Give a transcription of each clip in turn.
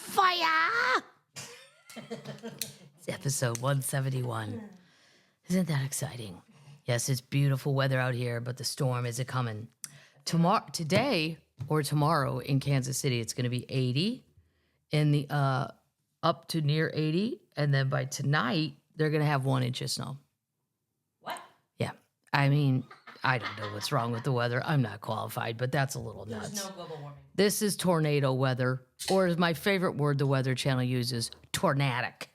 fire. It's episode 171. Isn't that exciting? Yes, it's beautiful weather out here, but the storm is coming. Today or tomorrow in Kansas City, it's going to be 80 in the up to near 80, and then by tonight they're going to have 1 inch of snow. What? Yeah, I mean, I don't know what's wrong with the weather. I'm not qualified, but that's a little nuts. There's no global warming. This is tornado weather, or as my favorite word the Weather Channel uses, tornadic.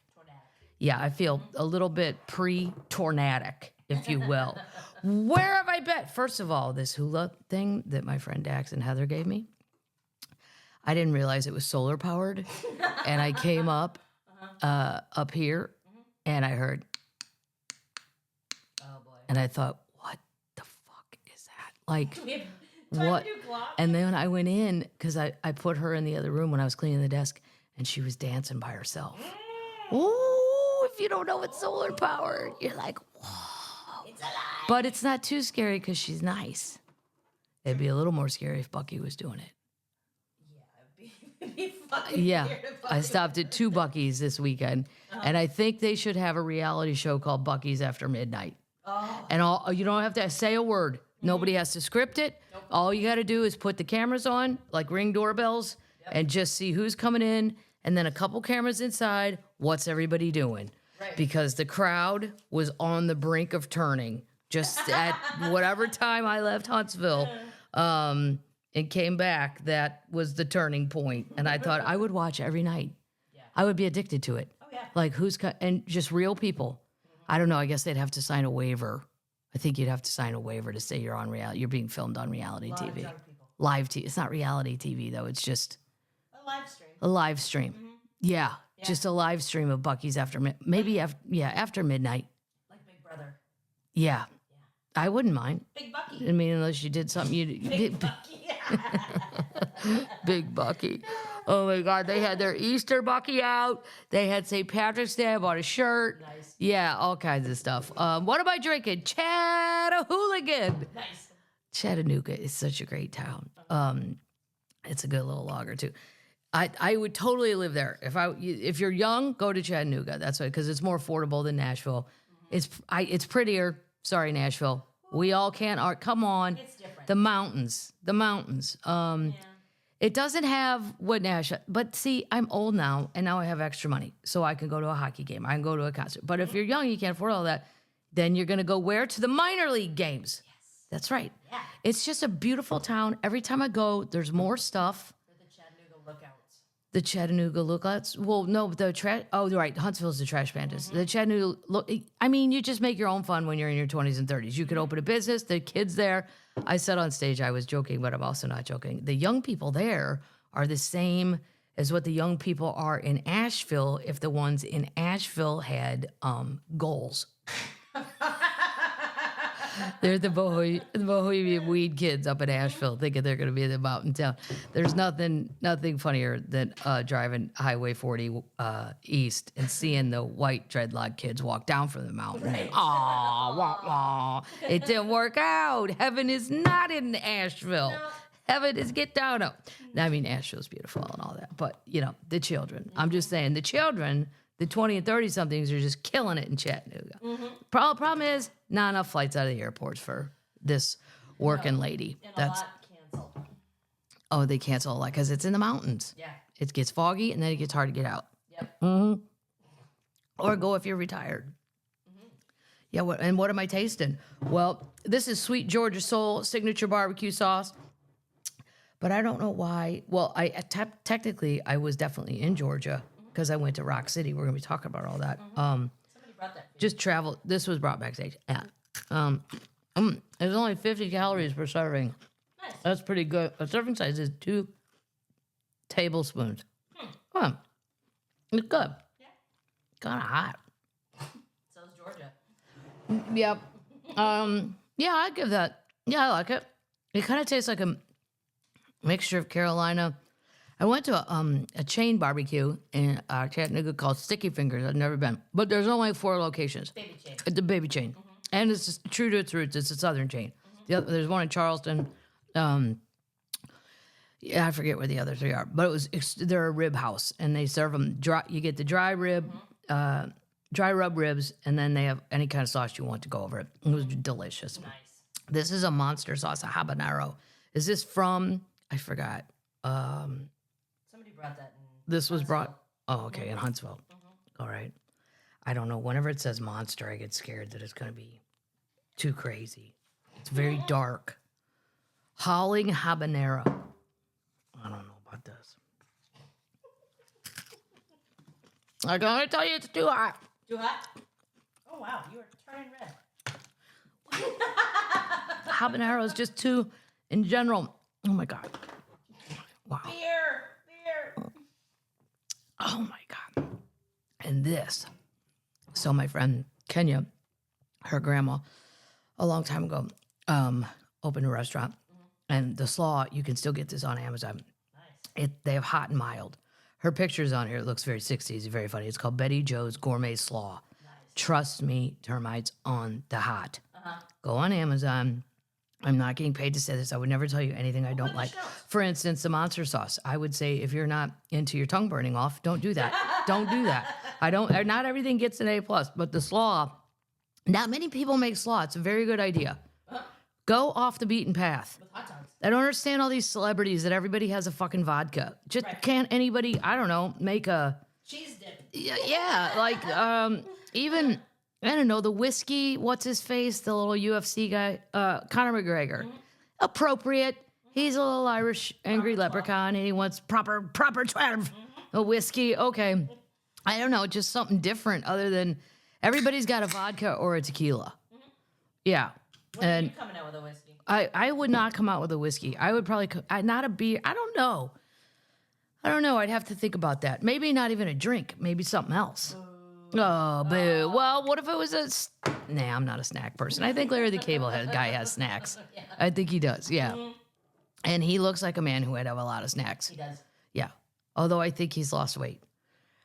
Yeah, I feel a little bit pre-tornadic, if you will. Where have I been? First of all, this hula thing that my friend Dax and Heather gave me, I didn't realize it was solar powered. And I came up here, and I heard, Oh, boy. and I thought, what the fuck is that? Like, what? And then I went in, because I put her in the other room when I was cleaning the desk, and she was dancing by herself. Ooh, if you don't know it's solar powered, you're like, whoa. It's alive. But it's not too scary because she's nice. It'd be a little more scary if Bucky was doing it. Yeah, it'd be fucking Yeah, weird if I stopped at 2 Bucky's this weekend, and I think they should have a reality show called Bucky's After Midnight. Oh. And you don't have to say a word. Nobody has to script it. Nope. All you got to do is put the cameras on, like Ring doorbells, and just see who's coming in, and then a couple cameras inside. What's everybody doing? Right. Because the crowd was on the brink of turning just at whatever time I left Huntsville and came back. That was the turning point. And I thought I would watch every night. Yeah. I would be addicted to it. Oh, yeah. Like and just real people. I don't know. I guess they'd have to sign a waiver. I think you'd have to sign a waiver to say you're on reality. You're being filmed on reality A lot of TV. drunk people. Live TV. It's not reality TV though. It's just A live stream. a live stream. Yeah, just a live stream of Bucky's after after midnight. Like Big Brother. Yeah, I wouldn't mind. Big Bucky. I mean, unless you did something Big Bucky. Big Bucky. Oh my God, they had their Easter Bucky out. They had St. Patrick's Day. I bought a shirt. Nice. Yeah, all kinds of stuff. What am I drinking? Chattahooligan. Nice. Chattanooga is such a great town. It's a good little lager too. I would totally live there. If you're young, go to Chattanooga. That's why, because it's more affordable than Nashville. It's prettier. Sorry, Nashville. We all can't. Come on. It's different. The mountains. It doesn't have what Nashville. But see, I'm old now, and now I have extra money, so I can go to a hockey game. I can go to a concert. But if you're young, you can't afford all that. Then you're gonna go where? To the minor league games. Yes. That's right. Yeah. It's just a beautiful town. Every time I go, there's more stuff. For the Chattanooga Lookouts. The Chattanooga Lookouts. Well, no, the trash. Oh, right. Huntsville's the Trash Bandits. The Chattanooga look. I mean, you just make your own fun when you're in your 20s and 30s. You could open a business. The kids there. I said on stage I was joking, but I'm also not joking. The young people there are the same as what the young people are in Asheville. If the ones in Asheville had goals. They're the Bohemian weed kids up in Asheville thinking they're going to be in the mountain town. There's nothing funnier than driving Highway 40 east and seeing the white dreadlock kids walk down from the mountain. Right. Aw, wah, wah. It didn't work out. Heaven is not in Asheville. No. Heaven is get down. No. I mean, Asheville's beautiful and all that. But, the children. I'm just saying, the children, the 20 and 30-somethings are just killing it in Chattanooga. Problem is, not enough flights out of the airports for this working lady. And a lot canceled. Oh, they cancel a lot because it's in the mountains. Yeah. It gets foggy, and then it gets hard to get out. Yep. Or go if you're retired. Yeah, what am I tasting? Well, this is Sweet Georgia Soul Signature Barbecue Sauce. But I don't know why. Well, technically, I was definitely in Georgia because I went to Rock City. We're going to be talking about all that. Somebody brought that. Just travel. This was brought backstage. Yeah. There's only 50 calories per serving. Nice. That's pretty good. A serving size is 2 tablespoons. It's good. Yeah. Kind of hot. So's Georgia. Yep. Yeah, I'd give that. Yeah, I like it. It kind of tastes like a mixture of Carolina. I went to a chain barbecue in Chattanooga called Sticky Fingers. I've never been. But there's only 4 locations. Baby chain. It's a baby chain. And it's just true to its roots. It's a southern chain. There's one in Charleston. Yeah, I forget where the other three are, but they're a rib house, and they serve them dry. You get the dry rib, dry rub ribs, and then they have any kind of sauce you want to go over it. It was delicious. Nice. This is a monster sauce, a habanero. Is this from? I forgot. Somebody brought that in. This was brought. Oh, okay, in Huntsville. All right. I don't know. Whenever it says monster, I get scared that it's going to be too crazy. It's very dark. Howling habanero. I don't know about this. I gotta tell you, it's too hot. Too hot? Oh, wow. You are turning red. Habanero is just too, in general. Oh my God. Wow. Beer. Oh my God. And this. So my friend Kenya, her grandma, a long time ago, opened a restaurant. And the Slaw, you can still get this on Amazon. Nice. They have hot and mild. Her picture's on here. It looks very 60s, very funny. It's called Betty Joe's Gourmet Slaw. Nice. Trust me, termites on the hot. Go on Amazon. I'm not getting paid to say this. I would never tell you anything I don't like. For instance, the monster sauce. I would say if you're not into your tongue burning off, don't do that. Don't do that. Not everything gets an A+, but the Slaw, not many people make Slaw. It's a very good idea. Go off the beaten path. With hot dogs. I don't understand all these celebrities that everybody has a fucking vodka. Just can't anybody, I don't know, make a... Cheese dip. Yeah, like even, I don't know, the whiskey, what's his face, the little UFC guy, Conor McGregor. Appropriate. He's a little Irish angry leprechaun and he wants proper 12. A whiskey, okay. I don't know, just something different other than everybody's got a vodka or a tequila. Yeah. When are you coming out with a whiskey? I would not come out with a whiskey. I would probably, not a beer. I don't know. I'd have to think about that. Maybe not even a drink. Maybe something else. Oh, boo. Well, what if it was Nah, I'm not a snack person. I think Larry the Cable Head guy has snacks. I think he does, yeah. And he looks like a man who would have a lot of snacks. He does. Yeah. Although I think he's lost weight.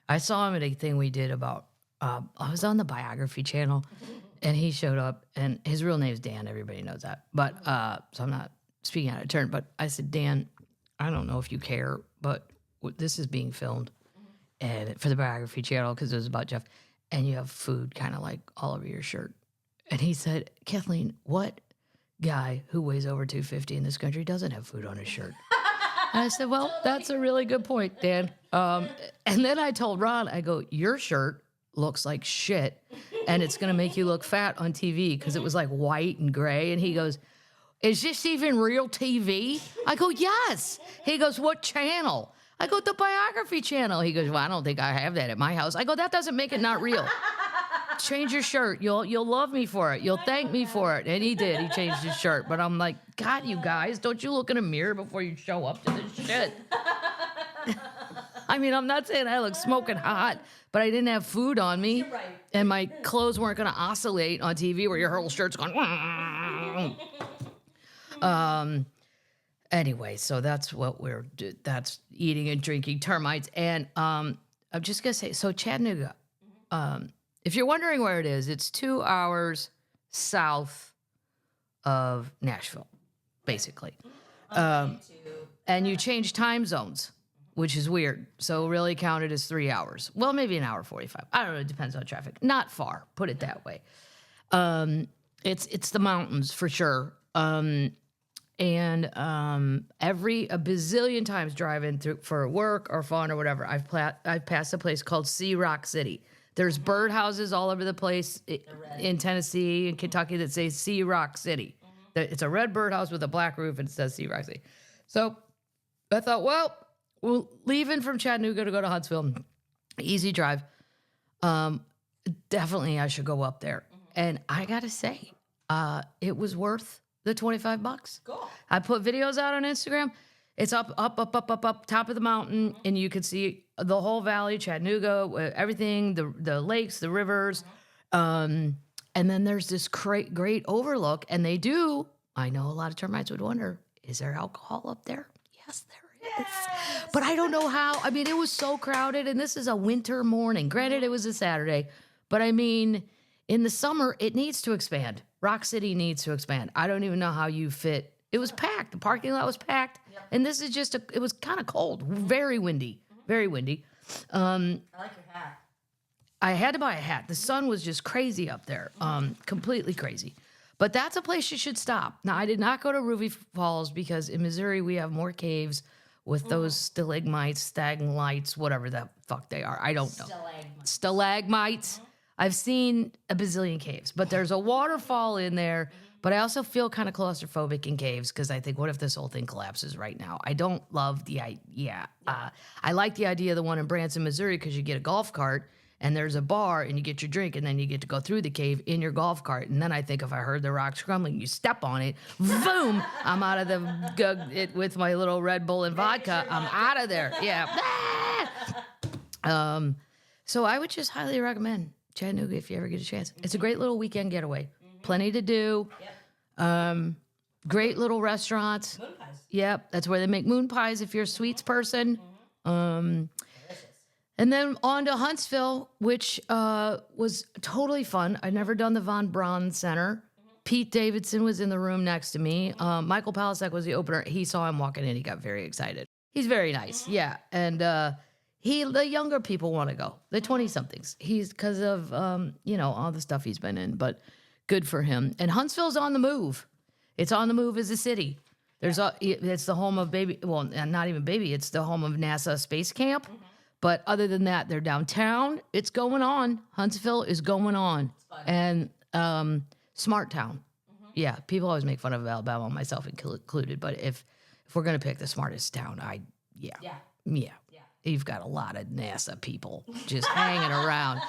I saw him at a thing we did about, I was on the biography channel. And he showed up, and his real name's Dan. Everybody knows that. But, so I'm not speaking out of turn. But I said, Dan, I don't know if you care, but this is being filmed and for the biography channel because it was about Jeff. And you have food kind of like all over your shirt. And he said, Kathleen, what guy who weighs over 250 in this country doesn't have food on his shirt? And I said, well, that's a really good point, Dan. And then I told Ron, I go, your shirt looks like shit and it's going to make you look fat on TV because it was like white and gray. And he goes, is this even real TV? I go, yes. He goes, what channel? I go, the biography channel. He goes, well, I don't think I have that at my house. I go, that doesn't make it not real. Change your shirt. You'll love me for it. You'll thank me for it. And he did. He changed his shirt. But I'm like, God, you guys, don't you look in a mirror before you show up to this shit? I mean, I'm not saying I look smoking hot, but I didn't have food on me. You're right. And my clothes weren't going to oscillate on TV where your whole shirt's going. Anyway, so that's what that's eating and drinking termites. And I'm just going to say, so Chattanooga, if you're wondering where it is, it's 2 hours south of Nashville, basically. And you change time zones, which is weird. So really counted as 3 hours. Well, maybe an hour 45. I don't know. It depends on traffic. Not far, put it that way. It's the mountains for sure. And a bazillion times driving through for work or fun or whatever, I've passed a place called Sea Rock City. There's birdhouses all over the place in Tennessee and Kentucky that say Sea Rock City. It's a red birdhouse with a black roof and it says Sea Rock City. So I thought, well, we're leaving from Chattanooga to go to Huntsville. Easy drive. Definitely I should go up there. And I got to say, it was worth the $25. Cool. I put videos out on Instagram. It's up, top of the mountain, and you can see the whole valley, Chattanooga, everything, the lakes, the rivers. And then there's this great overlook, and they do, I know a lot of termites would wonder, is there alcohol up there? Yes, there is. Yes. But I don't know how. I mean, it was so crowded, and this is a winter morning. Granted, it was a Saturday, but I mean, in the summer, it needs to expand. Rock City needs to expand. I don't even know how you fit. It was packed. The parking lot was packed. Yep. And this is just it was kind of cold, very windy, very windy. I like your hat. I had to buy a hat. The sun was just crazy up there, completely crazy. But that's a place you should stop. Now, I did not go to Ruby Falls because in Missouri we have more caves with those stalagmites, stalagmites, whatever the fuck they are. I don't know. Stalagmites. I've seen a bazillion caves, but there's a waterfall in there. But I also feel kind of claustrophobic in caves because I think, what if this whole thing collapses right now? I don't love the idea. I like the idea of the one in Branson, Missouri, because you get a golf cart and there's a bar and you get your drink and then you get to go through the cave in your golf cart. And then I think if I heard the rocks crumbling, you step on it, boom, I'm out of it with my little Red Bull and vodka. I'm out of there. Yeah. So I would just highly recommend Chattanooga if you ever get a chance. It's a great little weekend getaway. Plenty to do. Yep. Great little restaurants. Moon pies. Yep, that's where they make moon pies if you're a sweets person. Delicious. And then on to Huntsville, which was totally fun. I'd never done the Von Braun Center. Pete Davidson was in the room next to me. Michael Palasek was the opener. He saw him walking in. He got very excited. He's very nice. Yeah. And the younger people want to go. The 20-somethings. He's because of, all the stuff he's been in. But good for him. And Huntsville's on the move. It's on the move as a city. It's the home of not even Baby. It's the home of NASA Space Camp. But other than that, they're downtown. It's going on. Huntsville is going on. And smart town. Yeah, people always make fun of Alabama, myself included. But if we're going to pick the smartest town, yeah. You've got a lot of NASA people just hanging around.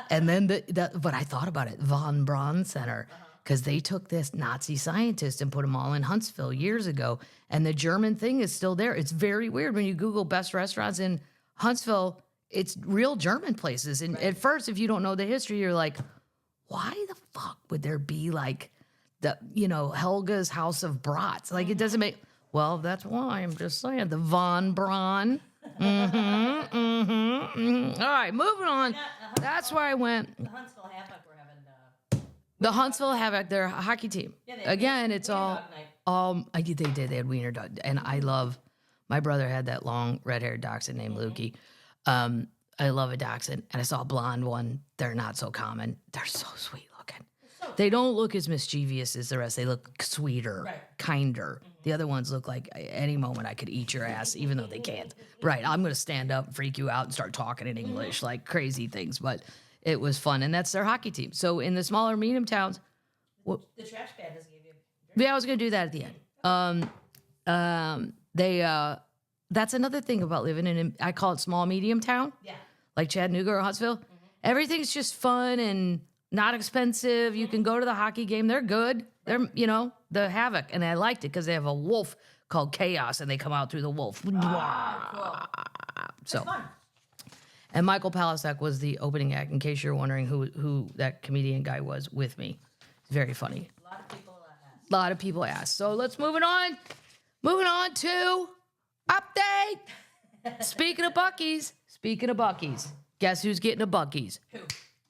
And then, but I thought about it, Von Braun Center, because they took this Nazi scientist and put them all in Huntsville years ago. And the German thing is still there. It's very weird when you Google best restaurants in Huntsville, it's real German places. And at first, if you don't know the history, you're like, why the fuck would there be like Helga's House of Brats? Like, it doesn't make, well, that's why I'm just saying the Von Braun. All right, moving on. That's where I went. The Huntsville Havoc we're having. The Huntsville Havoc, their hockey team. Yeah, Again, it's all. They did. They had wiener dog, and I love. My brother had that long red-haired dachshund named Lukey. I love a dachshund, and I saw a blonde one. They're not so common. They're so sweet looking. They don't look as mischievous as the rest. They look sweeter, kinder. The other ones look like any moment I could eat your ass, even though they can't. Right, I'm going to stand up, freak you out, and start talking in English, like crazy things. But it was fun, and that's their hockey team. So in the smaller, medium towns... The trash bag doesn't give you... Yeah, I was going to do that at the end. That's another thing about living in, I call it small, medium town. Yeah. Like Chattanooga or Huntsville. Everything's just fun and not expensive. You can go to the hockey game. They're good. They're, the Havoc. And I liked it because they have a wolf called Chaos and they come out through the wolf. Cool. So, That's fun. And Michael Palasek was the opening act, in case you're wondering who that comedian guy was with me. Very funny. A lot of people asked. A lot of people asked. So let's move it on. Moving on to update. Speaking of Buc-ee's, guess who's getting a Buc-ee's? Who?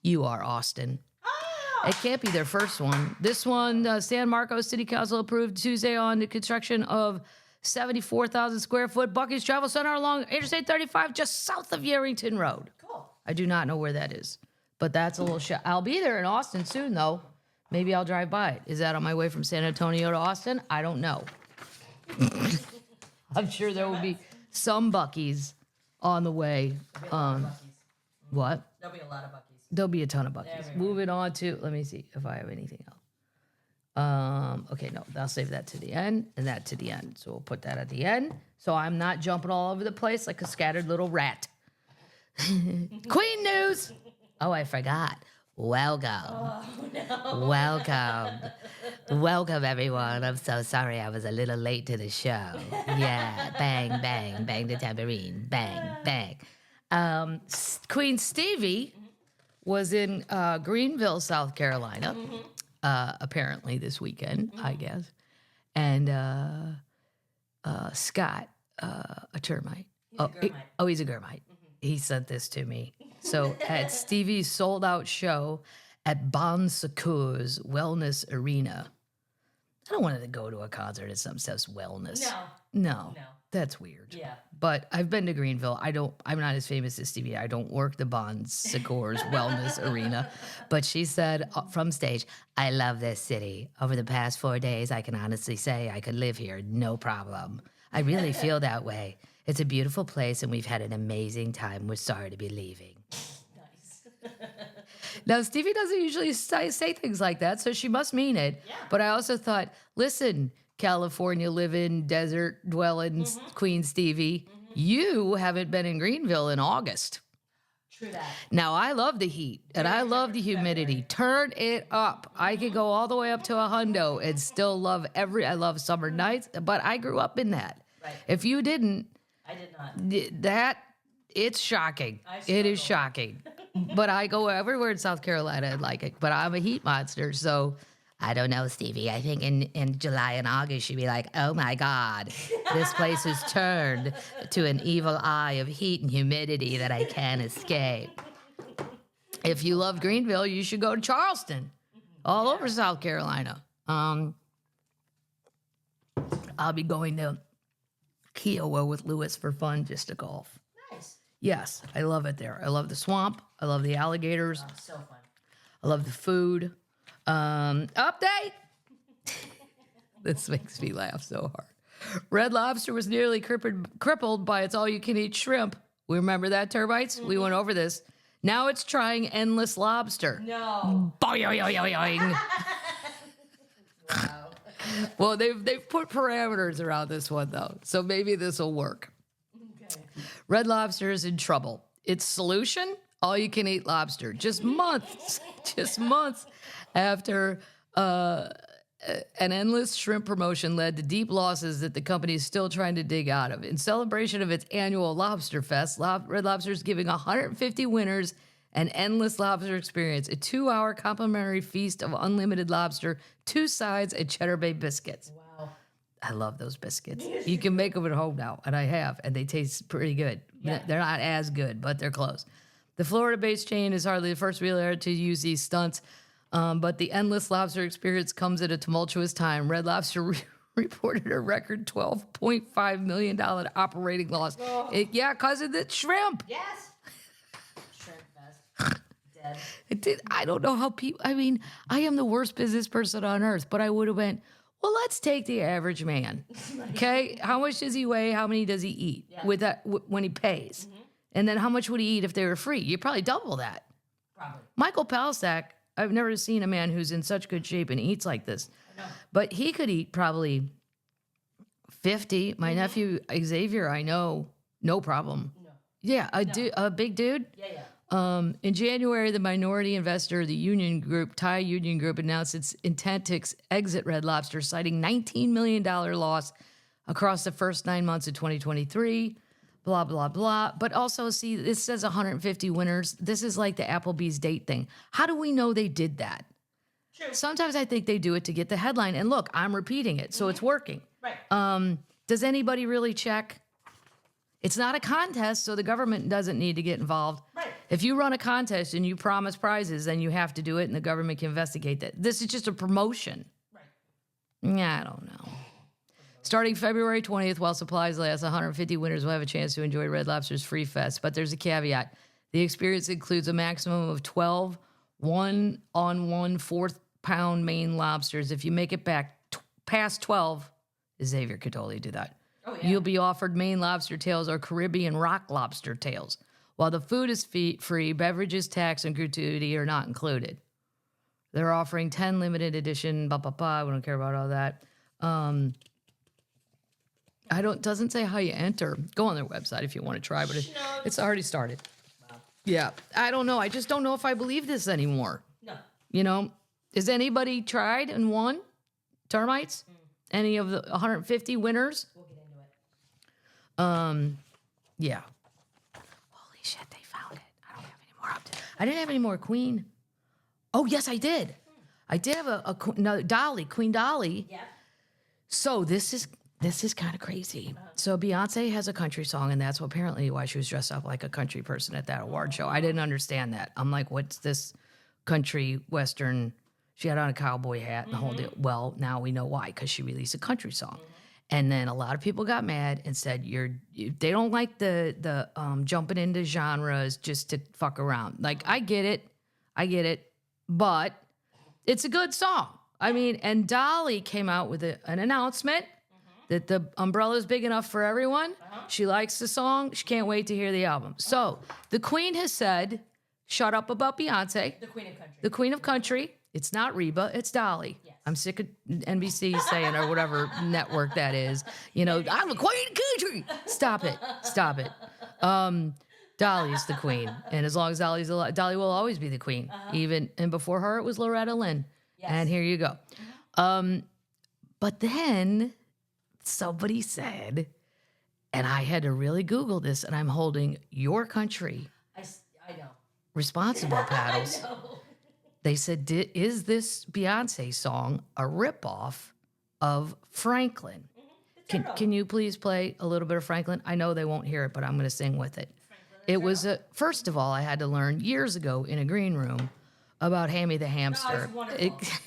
You are, Austin. Oh! It can't be their first one. This one, San Marcos City Council approved Tuesday on the construction of 74,000 square foot Buc-ee's Travel Center along Interstate 35, just south of Yerington Road. Cool. I do not know where that is, but that's a little shot. I'll be there in Austin soon, though. Maybe I'll drive by it. Is that on my way from San Antonio to Austin? I don't know. I'm sure there will be some Buc-ee's on the way. What? There'll be a lot of Buc-ee's. There'll be a ton of Buc-ee's. Moving on to, let me see if I have anything else. Okay, no, I'll save that to the end and that to the end. So we'll put that at the end. So I'm not jumping all over the place like a scattered little rat. Queen news. Oh, I forgot. Welcome. Oh, no. Welcome, everyone. I'm so sorry I was a little late to the show. Yeah, bang, bang, bang the tambourine. Bang, bang. Queen Stevie was in Greenville, South Carolina, apparently this weekend, I guess. And Scott, a termite. He's a Gourmet. He sent this to me. So at Stevie's sold-out show at Bon Secours Wellness Arena, I don't want to go to a concert and some says wellness. No. No. That's weird. Yeah. But I've been to Greenville. I'm not as famous as Stevie. I don't work the Bon Secours Wellness Arena. But she said from stage, I love this city. Over the past 4 days, I can honestly say I could live here, no problem. I really feel that way. It's a beautiful place, and we've had an amazing time. We're sorry to be leaving. Nice. Now, Stevie doesn't usually say things like that, so she must mean it. Yeah. But I also thought, listen, California living, desert dwelling Queen Stevie, you haven't been in Greenville in August. True that. Now, I love the heat, and I love the humidity. Turn it up. I could go all the way up to a hundo and still love I love summer nights, but I grew up in that. Right. If you didn't, I did not. it's shocking. It is shocking. But I go everywhere in South Carolina and like it. But I'm a heat monster, so I don't know, Stevie. I think in July and August you'd be like, oh my God, this place has turned to an evil eye of heat and humidity that I can't escape. If you love Greenville, you should go to Charleston, all over South Carolina. I'll be going to Kiowa with Lewis for fun just to golf. Nice. Yes, I love it there. I love the swamp. I love the alligators. Oh, so fun. I love the food. Update. This makes me laugh so hard. Red Lobster was nearly crippled by its all-you-can-eat shrimp. We remember that, termites? We went over this. Now it's trying endless lobster. No. Boing. Wow. Well, they've put parameters around this one, though, so maybe this will work. Okay. Red Lobster is in trouble. Its solution? All-you-can-eat lobster. Just months after an endless shrimp promotion led to deep losses that the company is still trying to dig out of. In celebration of its annual Lobster Fest, Red Lobster is giving 150 winners an endless lobster experience, a 2-hour complimentary feast of unlimited lobster, 2 sides, and Cheddar Bay biscuits. Wow. I love those biscuits. You can make them at home now, and I have, and they taste pretty good. Yeah. They're not as good, but they're close. The Florida-based chain is hardly the first retailer to use these stunts, but the endless lobster experience comes at a tumultuous time. Red Lobster reported a record $12.5 million operating loss. Oh. Because of the shrimp. Yes. Shrimp fest. Dead. I don't know how people, I am the worst business person on earth, but I would have went, well, let's take the average man. Okay? How much does he weigh? How many does he eat with that when he pays? And then how much would he eat if they were free? You probably double that. Probably. Michael Palsak, I've never seen a man who's in such good shape and eats like this. I know. But he could eat probably 50. My nephew Xavier, I know, no problem. No. Yeah, a big dude. Yeah. In January, the minority investor, the Union Group, Thai Union Group, announced its intent to exit Red Lobster, citing $19 million loss across the first 9 months of 2023. Blah, blah, blah. But also, see, this says 150 winners. This is like the Applebee's date thing. How do we know they did that? True. Sometimes I think they do it to get the headline. And look, I'm repeating it, so it's working. Right. Does anybody really check? It's not a contest, so the government doesn't need to get involved. Right. If you run a contest and you promise prizes, then you have to do it, and the government can investigate that. This is just a promotion. Right. Yeah, I don't know. Starting February 20th, while supplies last, 150 winners will have a chance to enjoy Red Lobster's Free Fest. But there's a caveat. The experience includes a maximum of 12 one-on-one fourth-pound Maine lobsters. If you make it back past 12, Xavier could totally do that. Oh, yeah. You'll be offered Maine lobster tails or Caribbean rock lobster tails. While the food is free, beverages, tax, and gratuity are not included. They're offering 10 limited edition, We don't care about all that. Doesn't say how you enter. Go on their website if you want to try, but it's already started. Wow. Yeah. I don't know. I just don't know if I believe this anymore. No. You know, has anybody tried and won termites? Any of the 150 winners? We'll get into it. Yeah. Holy shit, they found it. I don't have any more up to. I didn't have any more Queen. Oh, yes, I did. I did have Dolly, Queen Dolly. Yeah. So this is kind of crazy. So Beyonce has a country song, and that's apparently why she was dressed up like a country person at that award show. I didn't understand that. I'm like, what's this country western She had on a cowboy hat and the whole deal. Well, now we know why, because she released a country song. And then a lot of people got mad and said, they don't like the jumping into genres just to fuck around. Like, I get it, but it's a good song. I mean, and Dolly came out with an announcement that the umbrella is big enough for everyone. She likes the song. She can't wait to hear the album. So the Queen has said, shut up about Beyonce. The Queen of Country. The Queen of Country. It's not Reba, it's Dolly. Yes. I'm sick of NBC saying, or whatever network that is, I'm the Queen of Country. Stop it. Dolly's the queen. And as long as Dolly's alive, Dolly will always be the queen. And before her, it was Loretta Lynn. Yes. And here you go. But then somebody said, and I had to really Google this, and I'm holding your country I know. responsible, Paddles. I know. They said, is this Beyonce song a ripoff of Franklin? Can you please play a little bit of Franklin? I know they won't hear it, but I'm going to sing with it. It was, first of all, I had to learn years ago in a green room about Hammy the Hamster. Oh, it's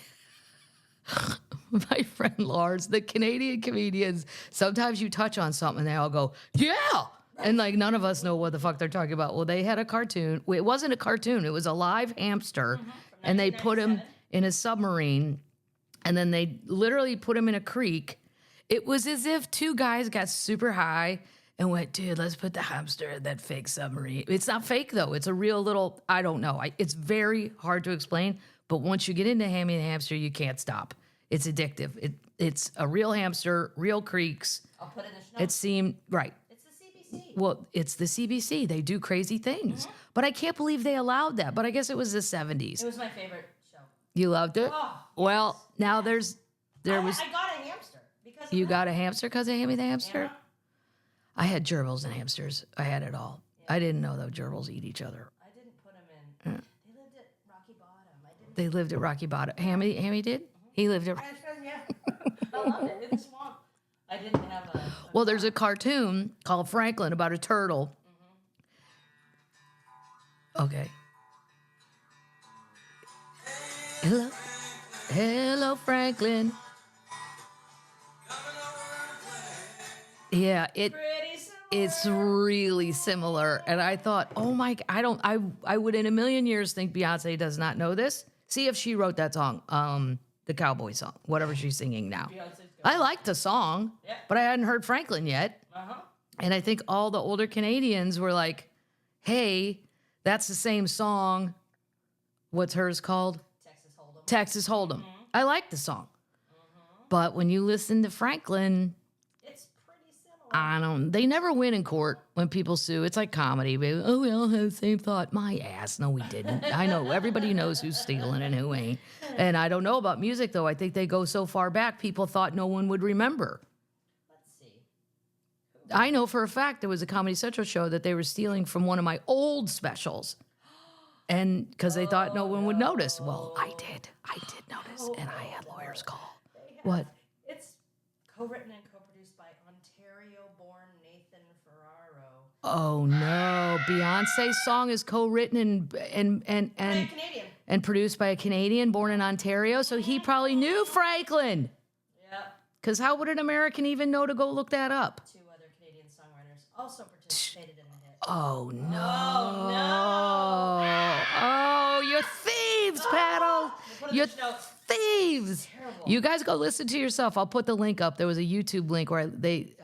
wonderful. My friend Lars, the Canadian comedians, sometimes you touch on something and they all go, yeah! And like none of us know what the fuck they're talking about. Well, they had a cartoon. It wasn't a cartoon. It was a live hamster. And they put him in a submarine. And then they literally put him in a creek. It was as if two guys got super high and went, dude, let's put the hamster in that fake submarine. It's not fake, though. It's a real little, I don't know. It's very hard to explain. But once you get into Hammy the Hamster, you can't stop. It's addictive. It's a real hamster, real creeks. I'll put it in the It seemed, right. It's the CBC. Well, it's the CBC. They do crazy things. But I can't believe they allowed that. But I guess it was the 70s. It was my favorite show. You loved it? Oh, well, now there was... I got a hamster because You of got a hamster because of Hammy the Hamster? Yeah. I had gerbils and hamsters. I had it all. Yeah. I didn't know that gerbils eat each other. I didn't put them in. They lived at Rocky Bottom. They lived at Rocky Bottom. Hammy did? He lived at... Yeah. I loved it. In the swamp. I didn't have a... Well, there's a cartoon called Franklin about a turtle. Okay. Hello, Franklin. Yeah, it's really similar. And I thought, oh my, I would in a million years think Beyonce does not know this. See if she wrote that song, the cowboy song, whatever she's singing now. I liked the song, but I hadn't heard Franklin yet. And I think all the older Canadians were like, hey, that's the same song. What's hers called? Texas Hold'em. I like the song. But when you listen to Franklin, it's pretty similar. They never win in court when people sue. It's like comedy. Baby. Oh, we all have the same thought. My ass. No, we didn't. I know. Everybody knows who's stealing and who ain't. And I don't know about music, though. I think they go so far back, people thought no one would remember. Let's see. I know for a fact there was a Comedy Central show that they were stealing from one of my old specials. And because they thought no one would notice. Well, I did notice. And I had lawyers call. What? It's co-written and co-produced by Ontario-born Nathan Ferraro. Oh no! Beyonce's song is co-written and Canadian. and produced by a Canadian born in Ontario. So he probably knew Franklin. Yeah. Because how would an American even know to go look that up? 2 other Canadian songwriters also participated in the hit. Oh no! Oh, no. Oh, you're thieves, Paddle! You're thieves! Terrible. You guys go listen to yourself. I'll put the link up. There was a YouTube link where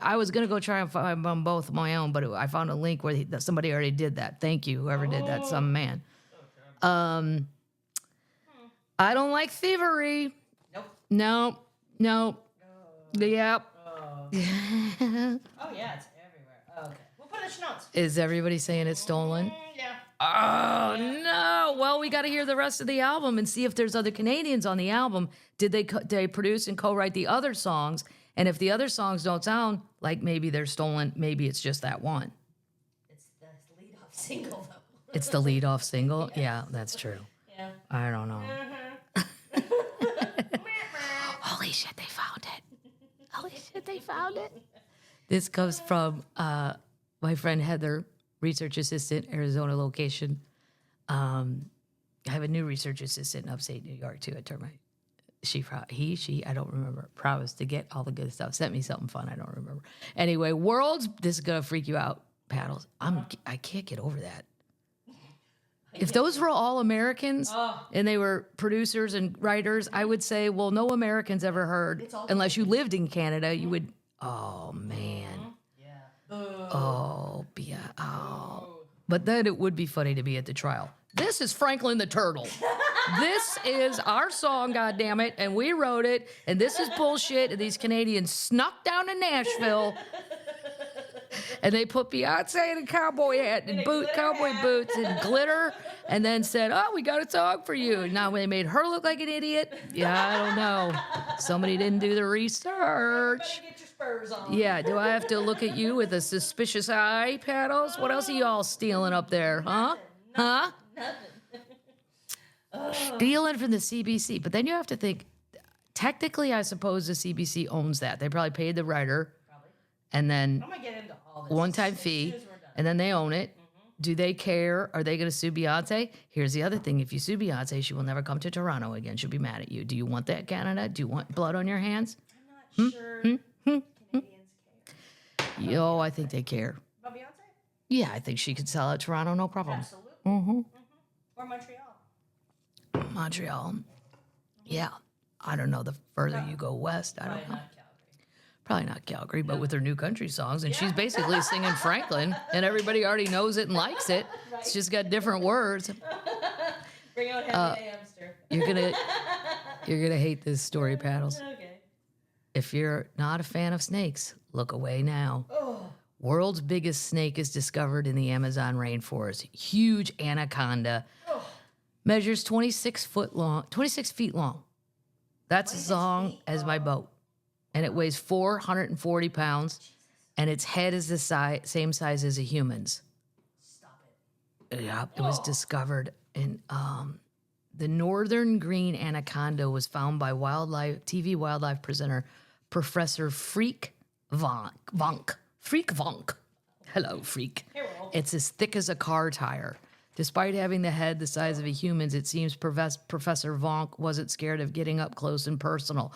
I was gonna go try and find them both of my own, but I found a link where somebody already did that. Thank you, whoever did that, some man. I don't like thievery. Nope. Nope. Yep. Oh, yeah, it's everywhere. Okay. We'll put it in the notes. Is everybody saying it's stolen? Yeah. Oh, no. Well, we got to hear the rest of the album and see if there's other Canadians on the album. Did they produce and co-write the other songs? And if the other songs don't sound like maybe they're stolen, maybe it's just that one. It's the lead-off single, though. It's the lead-off single? Yeah, that's true. Yeah. I don't know. Holy shit, they found it. Holy shit, they found it. This comes from my friend Heather, research assistant, Arizona location. I have a new research assistant in upstate New York, too. I told my, she, I don't remember, promised to get all the good stuff. Sent me something fun. I don't remember. Anyway, this is going to freak you out, Paddles. I can't get over that. If those were all Americans and they were producers and writers, I would say, well, no Americans ever heard, unless you lived in Canada, you would, oh, man. Yeah. Oh, yeah. Oh. But then it would be funny to be at the trial. This is Franklin the Turtle. This is our song, goddammit, and we wrote it, and this is bullshit, and these Canadians snuck down to Nashville, and they put Beyonce in a cowboy hat and cowboy boots and glitter, and then said, oh, we got a song for you. Now they made her look like an idiot. Yeah, I don't know. Somebody didn't do the research. Get your spurs on. Yeah, do I have to look at you with a suspicious eye, Paddles? What else are y'all stealing up there, huh? Huh? Stealing from the CBC. But then you have to think, technically, I suppose the CBC owns that. They probably paid the writer. Probably. And then I'm going to get into all this. one-time fee, As soon as we're done. and then they own it. Do they care? Are they going to sue Beyonce? Here's the other thing. If you sue Beyonce, she will never come to Toronto again. She'll be mad at you. Do you want that, Canada? Do you want blood on your hands? I'm not sure Canadians care. Yo, I think they care. About Beyonce? Yeah, I think she could sell out Toronto, no problem. Absolutely. Mm-hmm. Or Montreal. Montreal. Yeah. I don't know. The further you go west, I don't know. Not Calgary. Probably not Calgary, but with her new country songs. And she's basically singing Franklin, and everybody already knows it and likes it. It's just got different words. Bring out Happy Hamster. You're gonna hate this story, Paddles. Okay. If you're not a fan of snakes, look away now. Oh. World's biggest snake is discovered in the Amazon rainforest. Huge anaconda. Measures 26 feet long. That's as long as my boat. And it weighs 440 pounds. And its head is the same size as a human's. Stop it. Yeah, it was discovered in the northern green anaconda was found by TV wildlife presenter Professor Freak Vonk. Freak Vonk. Hello, Freak. Hello. It's as thick as a car tire. Despite having the head the size of a human's, it seems Professor Vonk wasn't scared of getting up close and personal.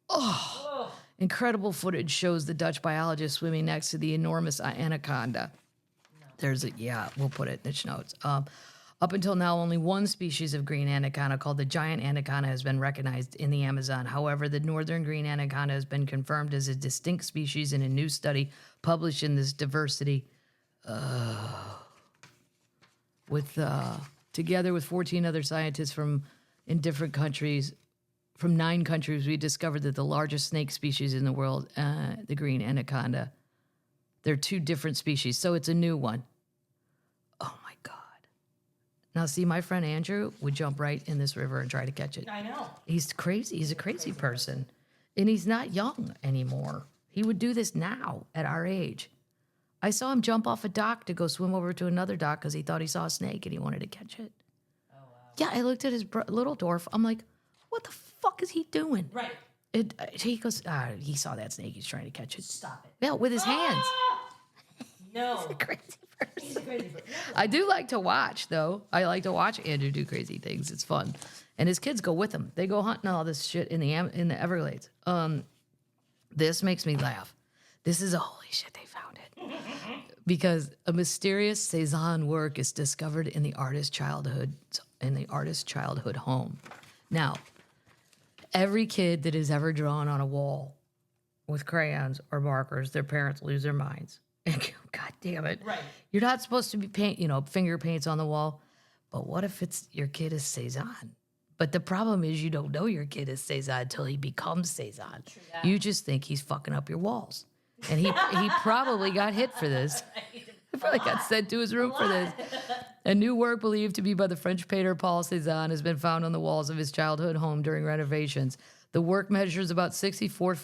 Oh, incredible footage shows the Dutch biologist swimming next to the enormous anaconda. We'll put it in the notes. Up until now, only one species of green anaconda called the giant anaconda has been recognized in the Amazon. However, the northern green anaconda has been confirmed as a distinct species in a new study published in this diversity. Together with 14 other scientists from 9 countries, we discovered that the largest snake species in the world, the green anaconda, they're 2 different species, so it's a new one. Oh my God. Now see, my friend Andrew would jump right in this river and try to catch it. I know. He's crazy. He's a crazy person. And he's not young anymore. He would do this now at our age. I saw him jump off a dock to go swim over to another dock because he thought he saw a snake and he wanted to catch it. Oh, wow. Yeah, I looked at his little dwarf. I'm like, what the fuck is he doing? Right. He goes, he saw that snake. He's trying to catch it. Stop it. Yeah, with his hands. No. Crazy person. He's a crazy person. I do like to watch, though. I like to watch Andrew do crazy things. It's fun. And his kids go with him. They go hunting all this shit in the Everglades. This makes me laugh. This is a holy shit, they found it. Because a mysterious Cézanne work is discovered in the artist's childhood home. Now, every kid that has ever drawn on a wall with crayons or markers, their parents lose their minds. God damn it. Right. You're not supposed to be finger paints on the wall. But what if your kid is Cézanne? But the problem is you don't know your kid is Cézanne until he becomes Cézanne. You just think he's fucking up your walls. And he probably got hit for this. He probably got sent to his room for this. A new work believed to be by the French painter Paul Cézanne has been found on the walls of his childhood home during renovations. The work measures about 64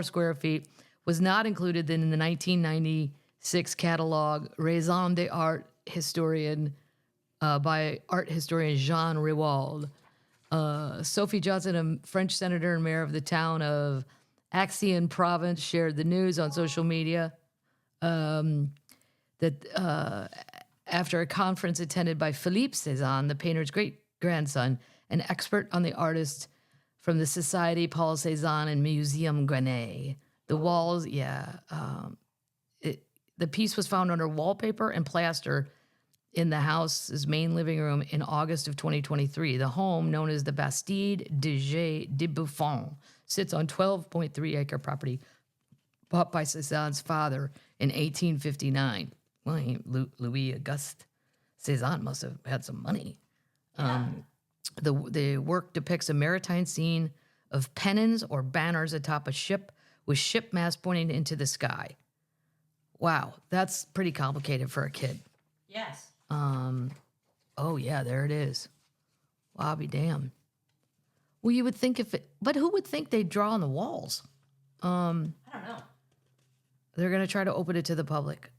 square feet, was not included in the 1996 catalog Raison d'Art historian by art historian Jean Riwald. Sophie Johnson, a French senator and mayor of the town of Axion province, shared the news on social media that after a conference attended by Philippe Cézanne, the painter's great-grandson, an expert on the artist from the Society Paul Cézanne and Museum Gourmet. The walls, the piece was found under wallpaper and plaster in the house's main living room in August of 2023. The home, known as the Bastide de Buffon, sits on 12.3-acre property bought by Cézanne's father in 1859. Well, Louis Auguste Cézanne must have had some money. The work depicts a maritime scene of pennons or banners atop a ship with ship masts pointing into the sky. Wow, that's pretty complicated for a kid. Yes. Oh yeah, there it is. Well, I'll be damned. Well, you would think but who would think they'd draw on the walls? I don't know. They're going to try to open it to the public,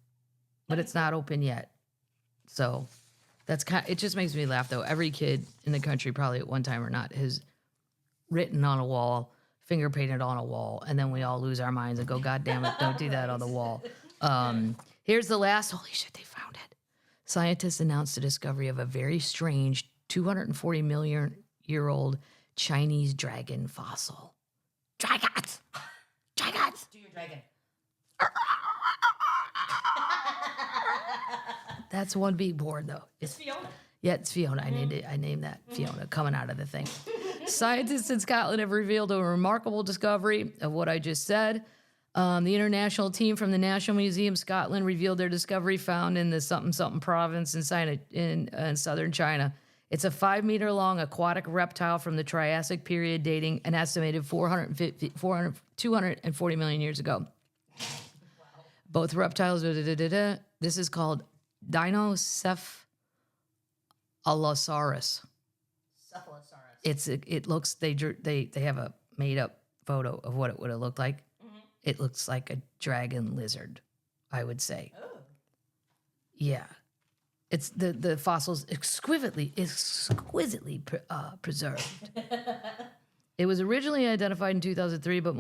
but it's not open yet. So it just makes me laugh though. Every kid in the country probably at one time or not has written on a wall, finger painted on a wall, and then we all lose our minds and go, God damn it, don't do that on the wall. Here's the last, holy shit, they found it. Scientists announced the discovery of a very strange 240 million year old Chinese dragon fossil. Dragons! Dragons! Do your dragon. That's one big board, though. It's Fiona. Yeah, it's Fiona. I named that Fiona coming out of the thing. Scientists in Scotland have revealed a remarkable discovery of what I just said. The international team from the National Museum Scotland revealed their discovery found in the something province in southern China. It's a 5-meter-long aquatic reptile from the Triassic period dating an estimated 240 million years ago. Wow. Both reptiles, this is called Dinocephalosaurus. Cephalosaurus. It looks, they have a made-up photo of what it would have looked like. Mm-hmm. It looks like a dragon lizard, I would say. Oh. Yeah. It's the fossils exquisitely preserved. It was originally identified in 2003, but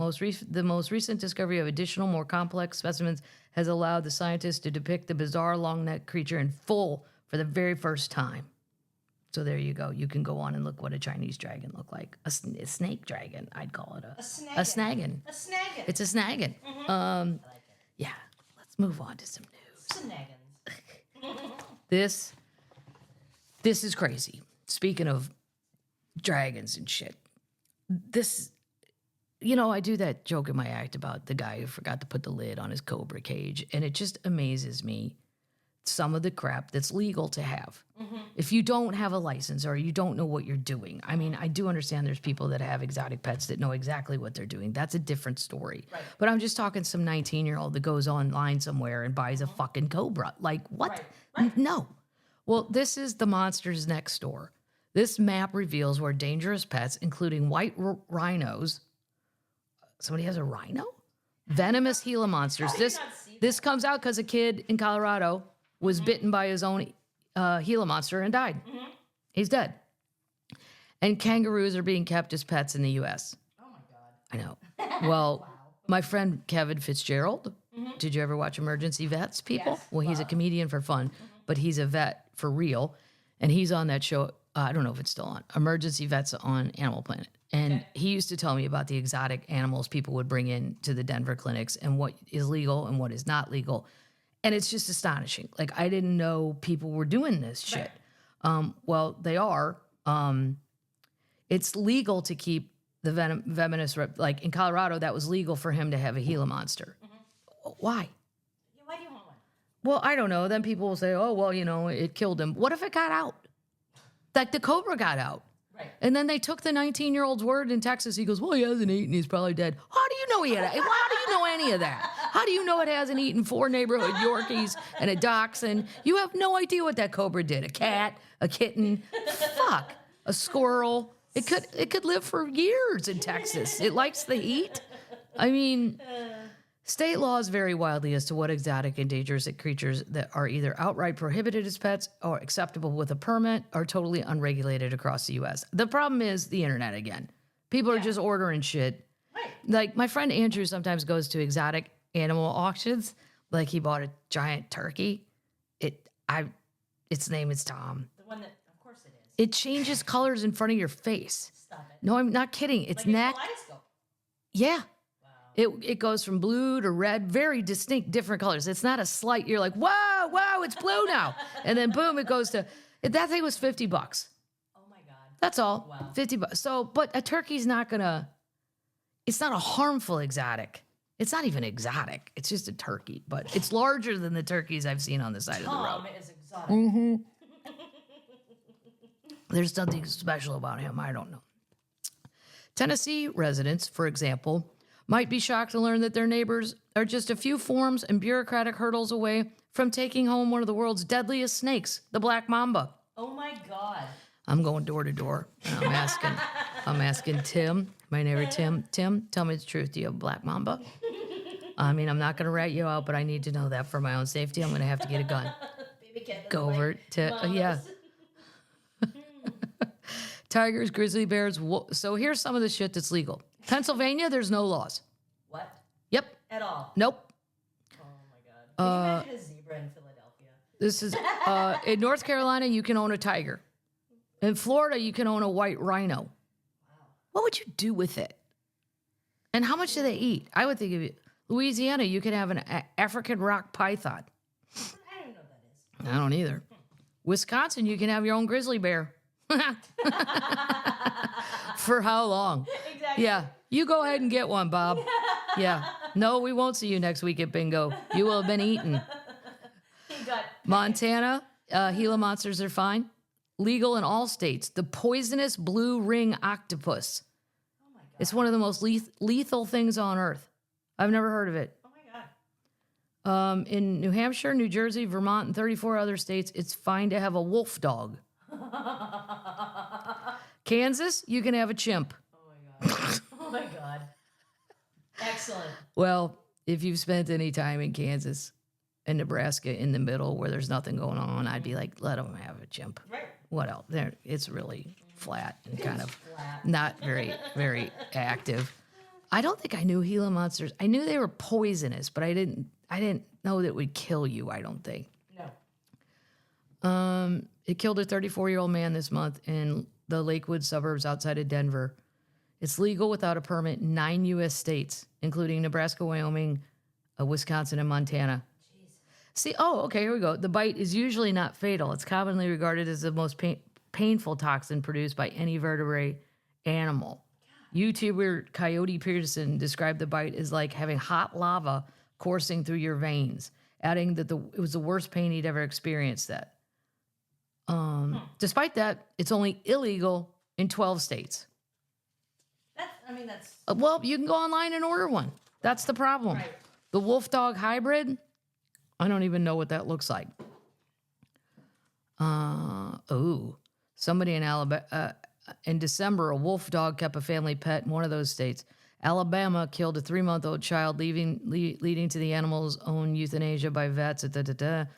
the most recent discovery of additional, more complex specimens has allowed the scientists to depict the bizarre long-necked creature in full for the very first time. So there you go. You can go on and look what a Chinese dragon looked like. A snake dragon, I'd call it. A snaggin. A snaggin. It's a snaggin. Mm-hmm. I like it. Yeah. Let's move on to some news. Snaggins. This is crazy. Speaking of dragons and shit. I do that joke in my act about the guy who forgot to put the lid on his cobra cage, and it just amazes me some of the crap that's legal to have. Mm-hmm. If you don't have a license or you don't know what you're doing. I mean, I do understand there's people that have exotic pets that know exactly what they're doing. That's a different story. Right. But I'm just talking some 19-year-old that goes online somewhere and buys a fucking cobra. Like, what? Right. No. Well, this is the monsters next door. This map reveals where dangerous pets, including white rhinos. Somebody has a rhino? Venomous Gila monsters. This comes out because a kid in Colorado was bitten by his own Gila monster and died. Mm-hmm. He's dead. And kangaroos are being kept as pets in the U.S. Oh, my God. I know. Well, my friend Kevin Fitzgerald, did you ever watch Emergency Vets, people? Yes. Well, he's a comedian for fun, but he's a vet for real. And he's on that show, I don't know if it's still on, Emergency Vets on Animal Planet. And he used to tell me about the exotic animals people would bring in to the Denver clinics and what is legal and what is not legal. And it's just astonishing. Like, I didn't know people were doing this shit. Right. Well, they are. It's legal to keep the venomous, like in Colorado, that was legal for him to have a Gila monster. Mm-hmm. Why? Why do you want one? Well, I don't know. Then people will say, oh, well, it killed him. What if it got out? Like the cobra got out. Right. And then they took the 19-year-old's word in Texas. He goes, well, he hasn't eaten. He's probably dead. How do you know he had it? How do you know any of that? How do you know it hasn't eaten 4 neighborhood Yorkies and a dachshund? You have no idea what that cobra did. A cat, a kitten, fuck, a squirrel. It could live for years in Texas. It likes the heat. I mean, state laws vary wildly as to what exotic and dangerous creatures that are either outright prohibited as pets or acceptable with a permit or totally unregulated across the U.S. The problem is the internet again. People are just ordering shit. Right. Like my friend Andrew sometimes goes to exotic animal auctions. Like he bought a giant turkey. Its name is Tom. The one that, of course it is. It changes colors in front of your face. Stop it. No, I'm not kidding. It's Like neck. a kaleidoscope. Yeah. Wow. It goes from blue to red, very distinct, different colors. It's not a slight, you're like, whoa, it's blue now. And then boom, it goes to, that thing was $50. Oh my God. That's all. Wow. $50. So, but a turkey's not gonna, it's not a harmful exotic. It's not even exotic. It's just a turkey, but it's larger than the turkeys I've seen on the side of the road. Tom is exotic. There's something special about him. I don't know. Tennessee residents, for example, might be shocked to learn that their neighbors are just a few forms and bureaucratic hurdles away from taking home one of the world's deadliest snakes, the black mamba. Oh my God. I'm going door to door. And I'm asking Tim, my neighbor Tim, tell me the truth. Do you have a black mamba? I mean, I'm not going to rat you out, but I need to know that for my own safety. I'm going to have to get a gun. Baby cat doesn't Go over like to, mamas. yeah. Tigers, grizzly bears. So here's some of the shit that's legal. Pennsylvania, there's no laws. What? Yep. At all? Nope. Oh my God. Can you imagine a zebra in Philadelphia? This is in North Carolina, you can own a tiger. In Florida, you can own a white rhino. Wow. What would you do with it? And how much do they eat? I would think of it. Louisiana, you can have an African rock python. I don't know what that is. I don't either. Wisconsin, you can have your own grizzly bear. For how long? Exactly. Yeah, you go ahead and get one, Bob. Yeah. No, we won't see you next week at bingo. You will have been eaten. He got Montana, Gila monsters are fine. Legal in all states. The poisonous blue ring octopus. Oh my God. It's one of the most lethal things on earth. I've never heard of it. Oh my God. In New Hampshire, New Jersey, Vermont, and 34 other states, it's fine to have a wolf dog. Kansas, you can have a chimp. Oh my God. Oh my God. Excellent. Well, if you've spent any time in Kansas and Nebraska in the middle where there's nothing going on, I'd be like, let them have a chimp. Right. What else? It's really flat and kind of Flat. not very, very active. I don't think I knew Gila monsters. I knew they were poisonous, but I didn't know that it would kill you, I don't think. No. It killed a 34-year-old man this month in the Lakewood suburbs outside of Denver. It's legal without a permit in 9 U.S. states, including Nebraska, Wyoming, Wisconsin, and Montana. Jeez. See, okay, here we go. The bite is usually not fatal. It's commonly regarded as the most painful toxin produced by any vertebrate animal. YouTuber Coyote Pearson described the bite as like having hot lava coursing through your veins, adding that it was the worst pain he'd ever experienced that. Despite that, it's only illegal in 12 states. That's. Well, you can go online and order one. That's the problem. Right. The wolf dog hybrid, I don't even know what that looks like. Somebody in Alabama, in December, a wolf dog kept a family pet in one of those states. Alabama killed a 3-month-old child, leading to the animal's own euthanasia by vets. That's too bad.